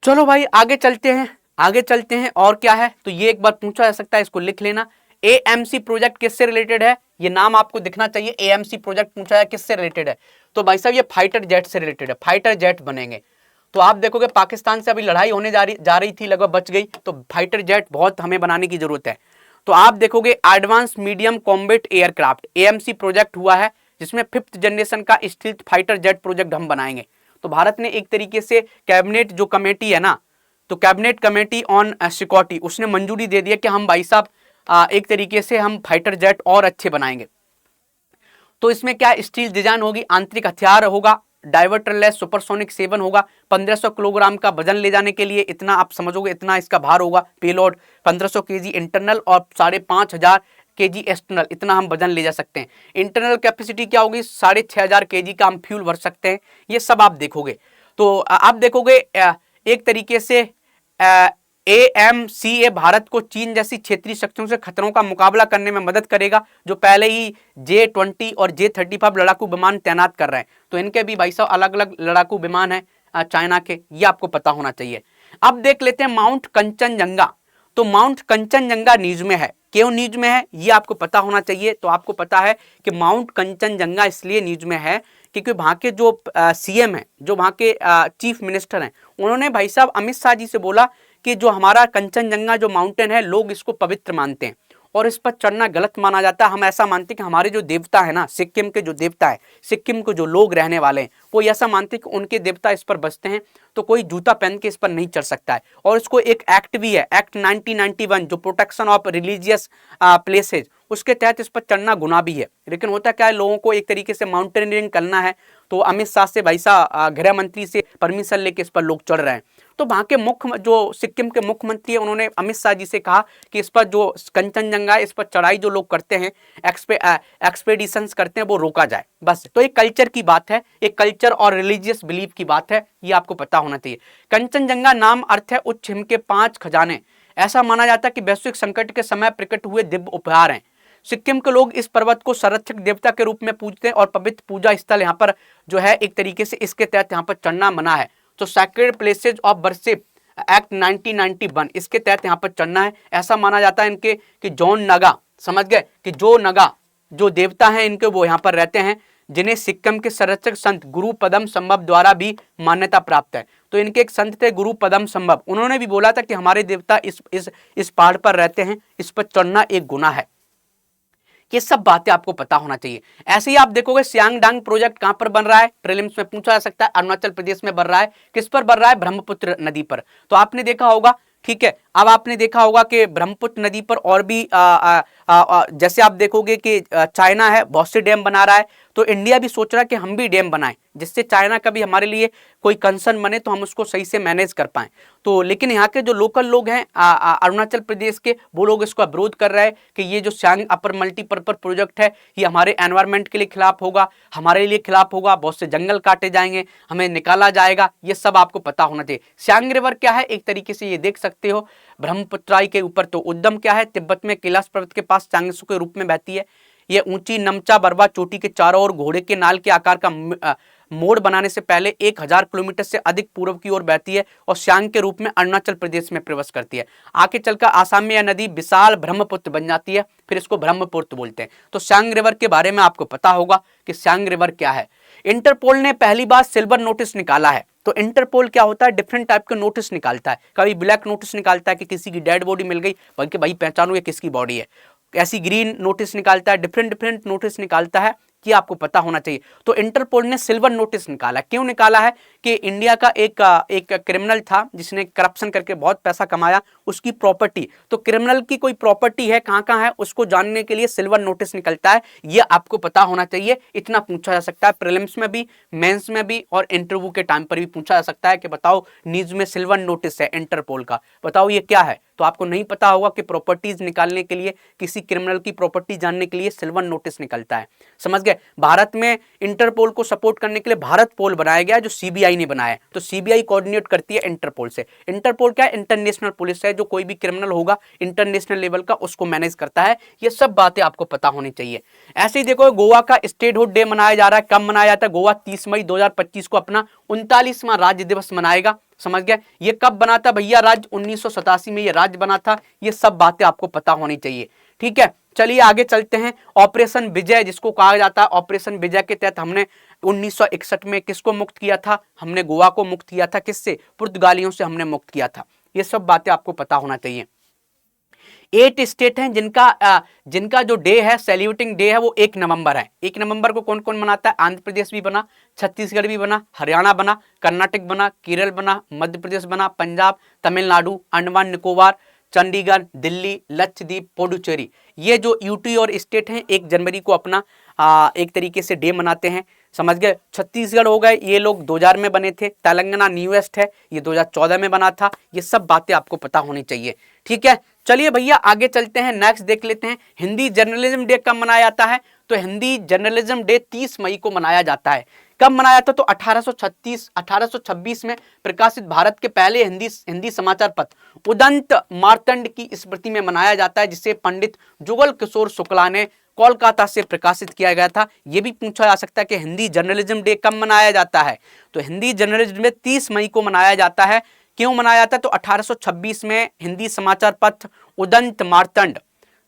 चलो भाई आगे चलते हैं, आगे चलते हैं। और क्या है? तो ये एक बार पूछा जा सकता है, इसको लिख लेना। एएमसी प्रोजेक्ट किससे रिलेटेड है? ये नाम आपको दिखना चाहिए। एएमसी प्रोजेक्ट पूछा है किससे रिलेटेड है? तो भाई साहब ये फाइटर जेट से रिलेटेड है, फाइटर जेट बनेंगे। तो आप देखोगे पाकिस्तान से अभी लड़ाई होने जा रही थी, लगभग बच गई, तो फाइटर जेट बहुत हमें बनाने की जरूरत है। तो आप देखोगे advance medium combat aircraft AMC project हुआ है, जिसमें 5th जनरेशन का स्टील्थ फाइटर जेट प्रोजेक्ट हम बनाएंगे। तो भारत ने एक तरीके से कैबिनेट जो कमेटी है ना, तो कैबिनेट कमेटी ऑन सिक्योरिटी, उसने मंजूरी दे दी है कि हम भाई साहब एक तरीके से हम फाइटर जेट और अच्छे बनाएंगे। तो इसमें क्या स्टील डिजाइन होगी, आंतरिक हथियार होगा, डाइवर्टरलेस सुपरसोनिक 7 होगा, 1500 किलोग्राम का वजन ले जाने के लिए इतना आप समझोगे, इतना इसका भार होगा। पेलोड 1500 केजी इंटरनल और 5500 केजी एक्सटर्नल, इतना हम वजन ले जा सकते हैं। इंटरनल कैपेसिटी क्या होगी? 6500 केजी का हम फ्यूल भर सकते हैं। ये सब आप देखोगे। तो आप देखोगे एक तरीके से AMCA भारत को चीन जैसी क्षेत्रीय शक्तियों से खतरों का मुकाबला करने में मदद करेगा, जो पहले ही J-20 और J-35 लड़ाकू विमान तैनात कर रहे हैं। तो इनके भी भाई साहब अलग अलग लड़ाकू विमान है चाइना के, ये आपको पता होना चाहिए। अब देख लेते हैं माउंट कंचनजंगा। तो माउंट कंचनजंगा न्यूज में है, क्यों न्यूज में है ये आपको पता होना चाहिए। तो आपको पता है कि माउंट कंचनजंगा इसलिए न्यूज में है क्योंकि वहां के जो सीएम है, जो वहां के चीफ मिनिस्टर हैं, उन्होंने भाई साहब अमित शाह जी से बोला कि जो हमारा कंचनजंगा जो माउंटेन है, लोग इसको पवित्र मानते हैं और इस पर चढ़ना गलत माना जाता है। हम ऐसा मानते हैं कि हमारे जो देवता है ना, सिक्किम के जो देवता है, सिक्किम को जो लोग रहने वाले हैं, वो ऐसा मानते हैं कि उनके देवता इस पर बसते हैं, तो कोई जूता पहन के इस पर नहीं चढ़ सकता है। और इसको एक एक्ट भी है, एक्ट 1991, जो प्रोटेक्शन ऑफ रिलीजियस प्लेसेज, उसके तहत इस पर चढ़ना गुनाह भी है। लेकिन होता क्या है, लोगों को एक तरीके से माउंटेनियरिंग करना है, तो अमित शाह से भाई साहब गृह मंत्री से परमिशन लेके इस पर लोग चढ़ रहे हैं। तो वहां के मुख्य जो सिक्किम के मुख्यमंत्री है, उन्होंने अमित शाह जी से कहा कि इस पर जो कंचनजंगा है, इस पर चढ़ाई जो लोग करते हैं, एक्सपेडिशंस करते हैं, वो रोका जाए बस। तो एक कल्चर की बात है, एक कल्चर और रिलीजियस बिलीफ की बात है, ये आपको पता होना चाहिए। कंचनजंगा नाम अर्थ है उच्च हिम के 5 खजाने। ऐसा माना जाता है कि वैश्विक संकट के समय प्रकट हुए दिव्य उपहार हैं। सिक्किम के लोग इस पर्वत को संरक्षक देवता के रूप में पूजते हैं और पवित्र पूजा स्थल यहाँ पर जो है, एक तरीके से इसके तहत यहाँ पर चढ़ना मना है। तो sacred places of worship act 1991, इसके तहत यहाँ पर चढ़ना है। ऐसा माना जाता है इनके कि जॉन नगा, समझ गए, कि जो नगा जो देवता हैं इनके, वो यहाँ पर रहते हैं, जिन्हें सिक्किम के संरक्षक संत गुरु पदम संभव द्वारा भी मान्यता प्राप्त है। तो इनके एक संत थे गुरु पदम संभव, उन्होंने भी बोला था कि हमारे देवता इस पहाड़ पर रहते हैं, इस पर चढ़ना एक गुनाह है। ये सब बातें आपको पता होना चाहिए। ऐसे ही आप देखोगे सियांगडांग प्रोजेक्ट कहां पर बन रहा है, प्रीलिम्स में पूछा जा सकता है, अरुणाचल प्रदेश में बन रहा है। किस पर बन रहा है? ब्रह्मपुत्र नदी पर। तो आपने देखा होगा, ठीक है, अब आपने देखा होगा कि ब्रह्मपुत्र नदी पर और भी जैसे आप देखोगे कि चाइना है बहुत से डैम बना रहा है, तो इंडिया भी सोच रहा है कि हम भी डैम बनाएं, जिससे चाइना का भी हमारे लिए कोई कंसर्न बने तो हम उसको सही से मैनेज कर पाएं। तो लेकिन यहाँ के जो लोकल लोग हैं अरुणाचल प्रदेश के, वो लोग इसका विरोध कर रहे हैं कि ये जो सियांग अपर मल्टीपर्पज प्रोजेक्ट है, ये हमारे एनवायरमेंट के लिए खिलाफ होगा, हमारे लिए खिलाफ होगा, बहुत से जंगल काटे जाएंगे, हमें निकाला जाएगा। ये सब आपको पता होना चाहिए। सियांग रिवर क्या है, एक तरीके से ये देख सकते हो ब्रह्मपुत्राई के ऊपर। तो उद्गम क्या है, तिब्बत में कैलाश पर्वत के पास चांगसू के रूप में बहती है। ये ऊंची नमचा बरवा चोटी के चारों ओर घोड़े के नाल के आकार का मोड़ बनाने से पहले 1000 किलोमीटर से अधिक पूर्व की ओर बहती है और सियांग के रूप में अरुणाचल प्रदेश में प्रवेश करती है। आगे चलकर आसाम में यह नदी विशाल ब्रह्मपुत्र बन जाती है, फिर इसको ब्रह्मपुत्र बोलते हैं। तो सियांग रिवर के बारे में आपको पता होगा कि सियांग रिवर क्या है। इंटरपोल ने पहली बार सिल्वर नोटिस निकाला है। तो इंटरपोल क्या होता है, डिफरेंट टाइप के नोटिस निकालता है। कभी ब्लैक नोटिस निकालता है कि किसी की डेड बॉडी मिल गई, बल्कि भाई पहचानो ये किसकी बॉडी है। ऐसी ग्रीन नोटिस निकालता है, डिफरेंट डिफरेंट नोटिस निकालता है, कि आपको पता होना चाहिए। तो इंटरपोल ने सिल्वर नोटिस निकाला। क्यों निकाला है कि इंडिया का एक क्रिमिनल था जिसने करप्शन करके बहुत पैसा कमाया, उसकी प्रॉपर्टी, तो क्रिमिनल की कोई प्रॉपर्टी है कहां कहां है उसको जानने के लिए सिल्वर नोटिस निकलता है। यह आपको पता होना चाहिए। इतना पूछा जा सकता है प्रीलिम्स में भी, मेंस में भी, और इंटरव्यू के टाइम पर भी पूछा जा सकता है कि बताओ न्यूज में सिल्वर नोटिस है इंटरपोल का, बताओ ये क्या है। तो आपको नहीं पता होगा कि प्रॉपर्टीज निकालने के लिए, किसी क्रिमिनल की प्रॉपर्टी जानने के लिए सिल्वर नोटिस निकलता है। समझ गए। भारत में इंटरपोल को सपोर्ट करने के लिए भारत पोल बनाया गया, जो सीबीआई ने बनाया है। तो सीबीआई कोऑर्डिनेट करती है इंटरपोल से। इंटरपोल क्या है, इंटरनेशनल पुलिस है, जो कोई भी क्रिमिनल होगा इंटरनेशनल लेवल का उसको मैनेज करता है। ये सब बातें आपको पता होनी चाहिए। ऐसे ही देखो, गोवा का स्टेटहुड डे मनाया जा रहा है। कब मनाया जाता है? गोवा 30 मई 2025 को अपना 39वां राज्य दिवस मनाएगा। समझ गए। ये कब बना था भैया राज्य? 1987 में ये राज्य बना था। ये सब बातें आपको पता होनी चाहिए। ठीक है, चलिए आगे चलते हैं। ऑपरेशन विजय जिसको कहा जाता है, ऑपरेशन विजय के तहत हमने 1961 में किसको मुक्त किया था? हमने गोवा को मुक्त किया था। किससे? पुर्तगालियों से हमने मुक्त किया था। ये सब बातें आपको पता होना चाहिए। 8 स्टेट हैं जिनका जो डे है, सेल्यूटिंग डे है, वो 1 नवंबर है। 1 नवंबर को कौन कौन मनाता है? आंध्र प्रदेश भी बना, छत्तीसगढ़ भी बना, हरियाणा बना, कर्नाटक बना, केरल बना, मध्य प्रदेश बना, पंजाब, तमिलनाडु, अंडमान निकोबार, चंडीगढ़, दिल्ली, लक्षद्वीप, पुडुचेरी। ये जो यूटी और स्टेट हैं 1 जनवरी को अपना एक तरीके से डे मनाते हैं। समझ गए। छत्तीसगढ़ हो गए, ये लोग 2000 में बने थे। तेलंगाना न्यूएस्ट है, ये 2014 में बना था। ये सब बातें आपको पता होनी चाहिए। ठीक है, चलिए भैया आगे चलते हैं। नेक्स्ट देख लेते हैं, हिंदी जर्नलिज्म डे कब मनाया जाता है? तो हिंदी जर्नलिज्म डे 30 मई को मनाया जाता है। कब मनाया था? तो 1826 में प्रकाशित भारत के पहले हिंदी समाचार पत्र उदंत मार्तंड की स्मृति में मनाया जाता है, जिसे पंडित जुगल किशोर शुक्ला ने कोलकाता से प्रकाशित किया गया था। यह भी पूछा जा सकता है कि हिंदी जर्नलिज्म डे कब मनाया जाता है? तो हिंदी जर्नलिज्म डे 30 मई को मनाया जाता है। क्यों मनाया जाता है? तो 1826 में हिंदी समाचार पत्र उदंत मार्तंड,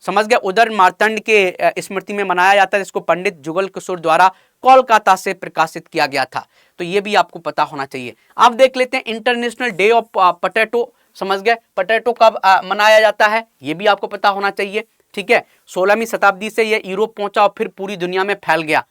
समझ गए, उदर मार्तंड के स्मृति में मनाया जाता है, जिसको पंडित जुगल किशोर द्वारा कोलकाता से प्रकाशित किया गया था। तो ये भी आपको पता होना चाहिए। आप देख लेते हैं इंटरनेशनल डे ऑफ पोटैटो। समझ गए। पोटैटो कब मनाया जाता है? ये भी आपको पता होना चाहिए। ठीक है, 16वीं शताब्दी से यह यूरोप पहुंचा और फिर पूरी दुनिया में फैल गया।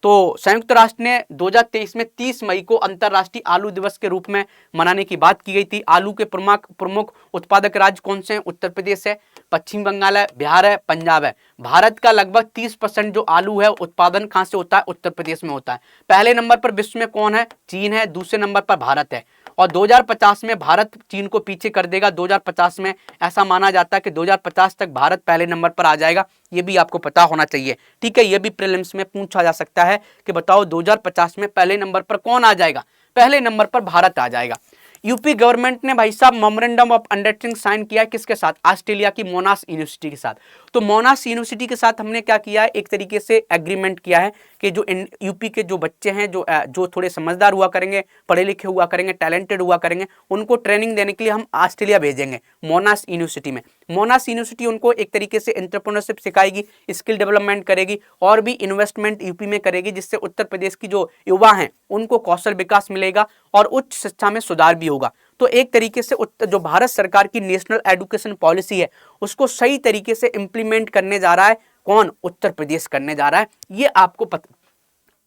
तो संयुक्त राष्ट्र ने 2023 में 30 मई को अंतर्राष्ट्रीय आलू दिवस के रूप में मनाने की बात की गई थी। आलू के प्रमुख उत्पादक राज्य कौन से हैं? उत्तर प्रदेश है, पश्चिम बंगाल है, बिहार है, पंजाब है। भारत का लगभग 30% जो आलू है उत्पादन कहां से होता है? उत्तर प्रदेश में होता है। पहले नंबर पर विश्व में कौन है? चीन है। दूसरे नंबर पर भारत है। और 2050 में भारत चीन को पीछे कर देगा। 2050 में ऐसा माना जाता है कि 2050 तक भारत पहले नंबर पर आ जाएगा। ये भी आपको पता होना चाहिए। ठीक है, ये भी प्रीलिम्स में पूछा जा सकता है कि बताओ 2050 में पहले नंबर पर कौन आ जाएगा? पहले नंबर पर भारत आ जाएगा। यूपी गवर्नमेंट ने भाई साहब मेमोरेंडम ऑफ अंडरस्टैंडिंग साइन किया है। किसके साथ? ऑस्ट्रेलिया की मोनाश यूनिवर्सिटी के साथ। तो मोनाश यूनिवर्सिटी के साथ हमने क्या किया है? एक तरीके से एग्रीमेंट किया है कि जो यूपी के जो बच्चे हैं, जो थोड़े समझदार हुआ करेंगे, पढ़े लिखे हुआ करेंगे, टैलेंटेड हुआ करेंगे, उनको ट्रेनिंग देने के लिए हम ऑस्ट्रेलिया भेजेंगे मोनाश यूनिवर्सिटी में। मोनाश यूनिवर्सिटी उनको एक तरीके से एंटरप्रेन्योरशिप सिखाएगी, स्किल डेवलपमेंट करेगी और भी इन्वेस्टमेंट यूपी में करेगी, जिससे उत्तर प्रदेश की जो युवा हैं उनको कौशल विकास मिलेगा और उच्च शिक्षा में सुधार भी होगा। तो एक तरीके से जो भारत सरकार की नेशनल एजुकेशन पॉलिसी है उसको सही तरीके से इंप्लीमेंट करने जा रहा है कौन? उत्तर प्रदेश करने जा रहा है। ये आपको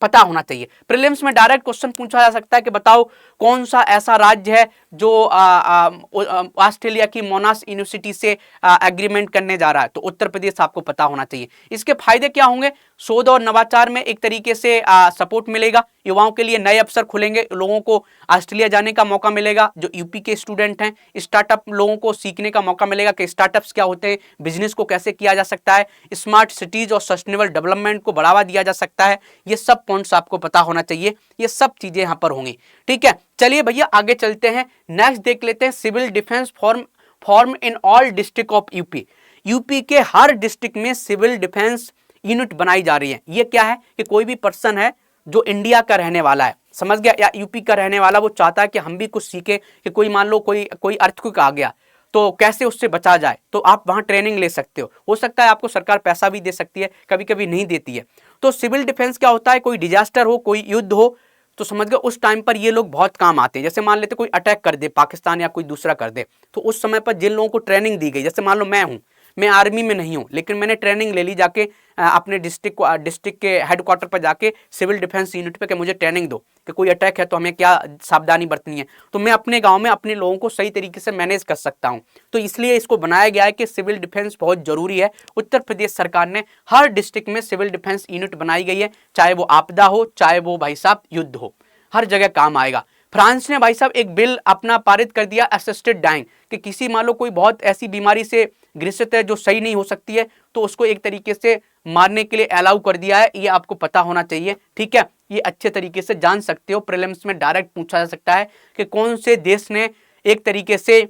पता होना चाहिए। प्रीलिम्स में डायरेक्ट क्वेश्चन पूछा जा सकता है कि बताओ कौन सा ऐसा राज्य है जो ऑस्ट्रेलिया की मोनाश यूनिवर्सिटी से एग्रीमेंट करने जा रहा है? तो उत्तर प्रदेश आपको पता होना चाहिए। इसके फायदे क्या होंगे? शोध और नवाचार में एक तरीके से सपोर्ट मिलेगा, युवाओं के लिए नए अवसर खुलेंगे, लोगों को ऑस्ट्रेलिया जाने का मौका मिलेगा। जो यूपी के स्टूडेंट हैं, स्टार्टअप लोगों को सीखने का मौका मिलेगा कि स्टार्टअप्स क्या होते हैं, बिजनेस को कैसे किया जा सकता है, स्मार्ट सिटीज और सस्टेनेबल डेवलपमेंट को बढ़ावा दिया जा सकता है। ये सब पॉइंट्स आपको पता होना चाहिए। ये सब चीजें यहाँ पर होंगी। ठीक है, चलिए भैया आगे चलते हैं। नेक्स्ट देख लेते हैं, civil defence form in all district of UP. UP के हर डिस्ट्रिक्ट में सिविल डिफेंस यूनिट बनाई जा रही है। ये क्या है कि कोई भी पर्सन है जो इंडिया का रहने वाला है, समझ गया, या यूपी का रहने वाला, वो चाहता है कि हम भी कुछ सीखे कि कोई मान लो कोई अर्थक्वेक आ गया तो कैसे उससे बचा जाए, तो आप वहां ट्रेनिंग ले सकते हो सकता है आपको सरकार पैसा भी दे सकती है, कभी कभी नहीं देती है। तो सिविल डिफेंस क्या होता है? कोई डिजास्टर हो, कोई युद्ध हो, तो समझ गए उस टाइम पर ये लोग बहुत काम आते हैं। जैसे मान लेते कोई अटैक कर दे पाकिस्तान या कोई दूसरा कर दे, तो उस समय पर जिन लोगों को ट्रेनिंग दी गई, जैसे मान लो मैं आर्मी में नहीं हूं लेकिन मैंने ट्रेनिंग ले ली जाके अपने डिस्ट्रिक्ट के हेडक्वार्टर पर जाके सिविल डिफेंस यूनिट पे कि मुझे ट्रेनिंग दो कि कोई अटैक है तो हमें क्या सावधानी बरतनी है, तो मैं अपने गांव में अपने लोगों को सही तरीके से मैनेज कर सकता हूं। तो इसलिए इसको बनाया गया है कि सिविल डिफेंस बहुत जरूरी है। उत्तर प्रदेश सरकार ने हर डिस्ट्रिक्ट में सिविल डिफेंस यूनिट बनाई गई है, चाहे वो आपदा हो चाहे वो भाई साहब युद्ध हो, हर जगह काम आएगा। फ्रांस ने भाई साहब एक बिल अपना पारित कर दिया असिस्टेड डाइंग, कि किसी मान लो कोई बहुत ऐसी बीमारी से ग्रसित है जो सही नहीं हो सकती है, तो उसको एक तरीके से मारने के लिए अलाउ कर दिया है। ये आपको पता होना चाहिए, ठीक है, ये अच्छे तरीके से जान सकते हो। प्रीलिम्स में डायरेक्ट पूछा जा सकता है कि कौन से देश ने एक तरीके से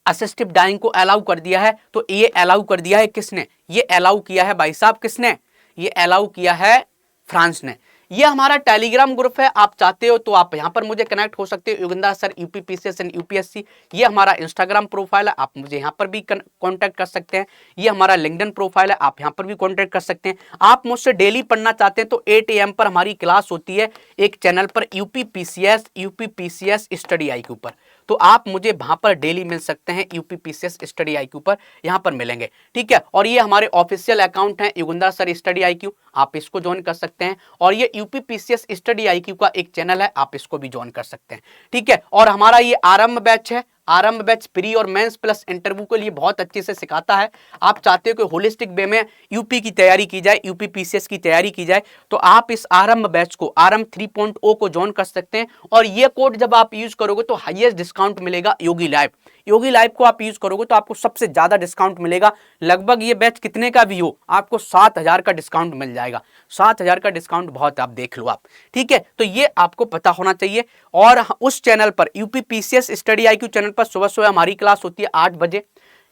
असिस्टिव डाइंग को अलाउ कर दिया है, तो ये अलाउ कर दिया है किसने, ये अलाउ किया है भाई साहब किसने, ये अलाउ किया है फ्रांस ने। ये हमारा टेलीग्राम ग्रुप है, आप चाहते हो तो आप यहां पर मुझे कनेक्ट हो सकते हो, Yugandhar sir UPPCS and UPSC. ये हमारा इंस्टाग्राम प्रोफाइल है, आप मुझे यहां पर भी कांटेक्ट कर सकते हैं। ये हमारा लिंक्डइन प्रोफाइल है, आप यहां पर भी कांटेक्ट कर सकते हैं। आप मुझसे डेली पढ़ना चाहते हैं तो 8 AM पर हमारी क्लास होती है एक चैनल पर यूपीपीसीएस स्टडी IQ पर, तो आप मुझे वहां पर डेली मिल सकते हैं। यूपीपीसीएस स्टडी IQ पर यहां पर मिलेंगे, ठीक है। और ये हमारे ऑफिशियल अकाउंट है युगंधर सर स्टडी IQ, आप इसको ज्वाइन कर सकते हैं। और ये यूपीपीसीएस स्टडी IQ का एक चैनल है, आप इसको भी ज्वाइन कर सकते हैं, ठीक है। और हमारा ये आरंभ बैच है, आरंभ बैच प्री और मेंस प्लस इंटरव्यू के लिए बहुत अच्छे से सिखाता है। आप चाहते हो कि होलिस्टिक वे में यूपी की तैयारी की जाए, यूपीपीसीएस की तैयारी की जाए, तो आप इस आरंभ बैच को आरंभ 3.0 को ज्वाइन कर सकते हैं। और ये कोड जब आप यूज करोगे तो हाईएस्ट डिस्काउंट मिलेगा योगी लाइव। योगी लाइव को आप यूज करोगे तो आपको सबसे ज्यादा डिस्काउंट मिलेगा। लगभग ये बैच कितने का भी हो, आपको 7,000 का डिस्काउंट मिल जाएगा। 7,000 का डिस्काउंट बहुत, आप देख लो आप, ठीक है। तो ये आपको पता होना चाहिए। और उस चैनल पर यूपीपीसीएस स्टडी IQ चैनल पर सुबह सुबह हमारी क्लास होती है 8 बजे।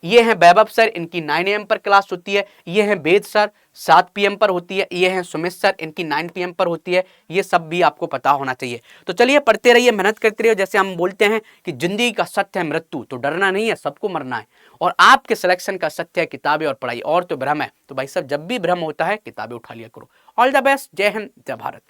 ये हैं वैभव सर, इनकी 9 AM पर क्लास होती है। ये हैं वेद सर 7 PM पर होती है। ये हैं सुमित सर, इनकी 9 PM पर होती है। ये सब भी आपको पता होना चाहिए। तो चलिए पढ़ते रहिए, मेहनत करते रहिए। जैसे हम बोलते हैं कि जिंदगी का सत्य है मृत्यु, तो डरना नहीं है, सबको मरना है। और आपके सिलेक्शन का सत्य है किताबें और पढ़ाई, और तो भ्रम है। तो भाई साहब जब भी भ्रम होता है किताबें उठा लिया करो। ऑल द बेस्ट, जय हिंद, जय भारत।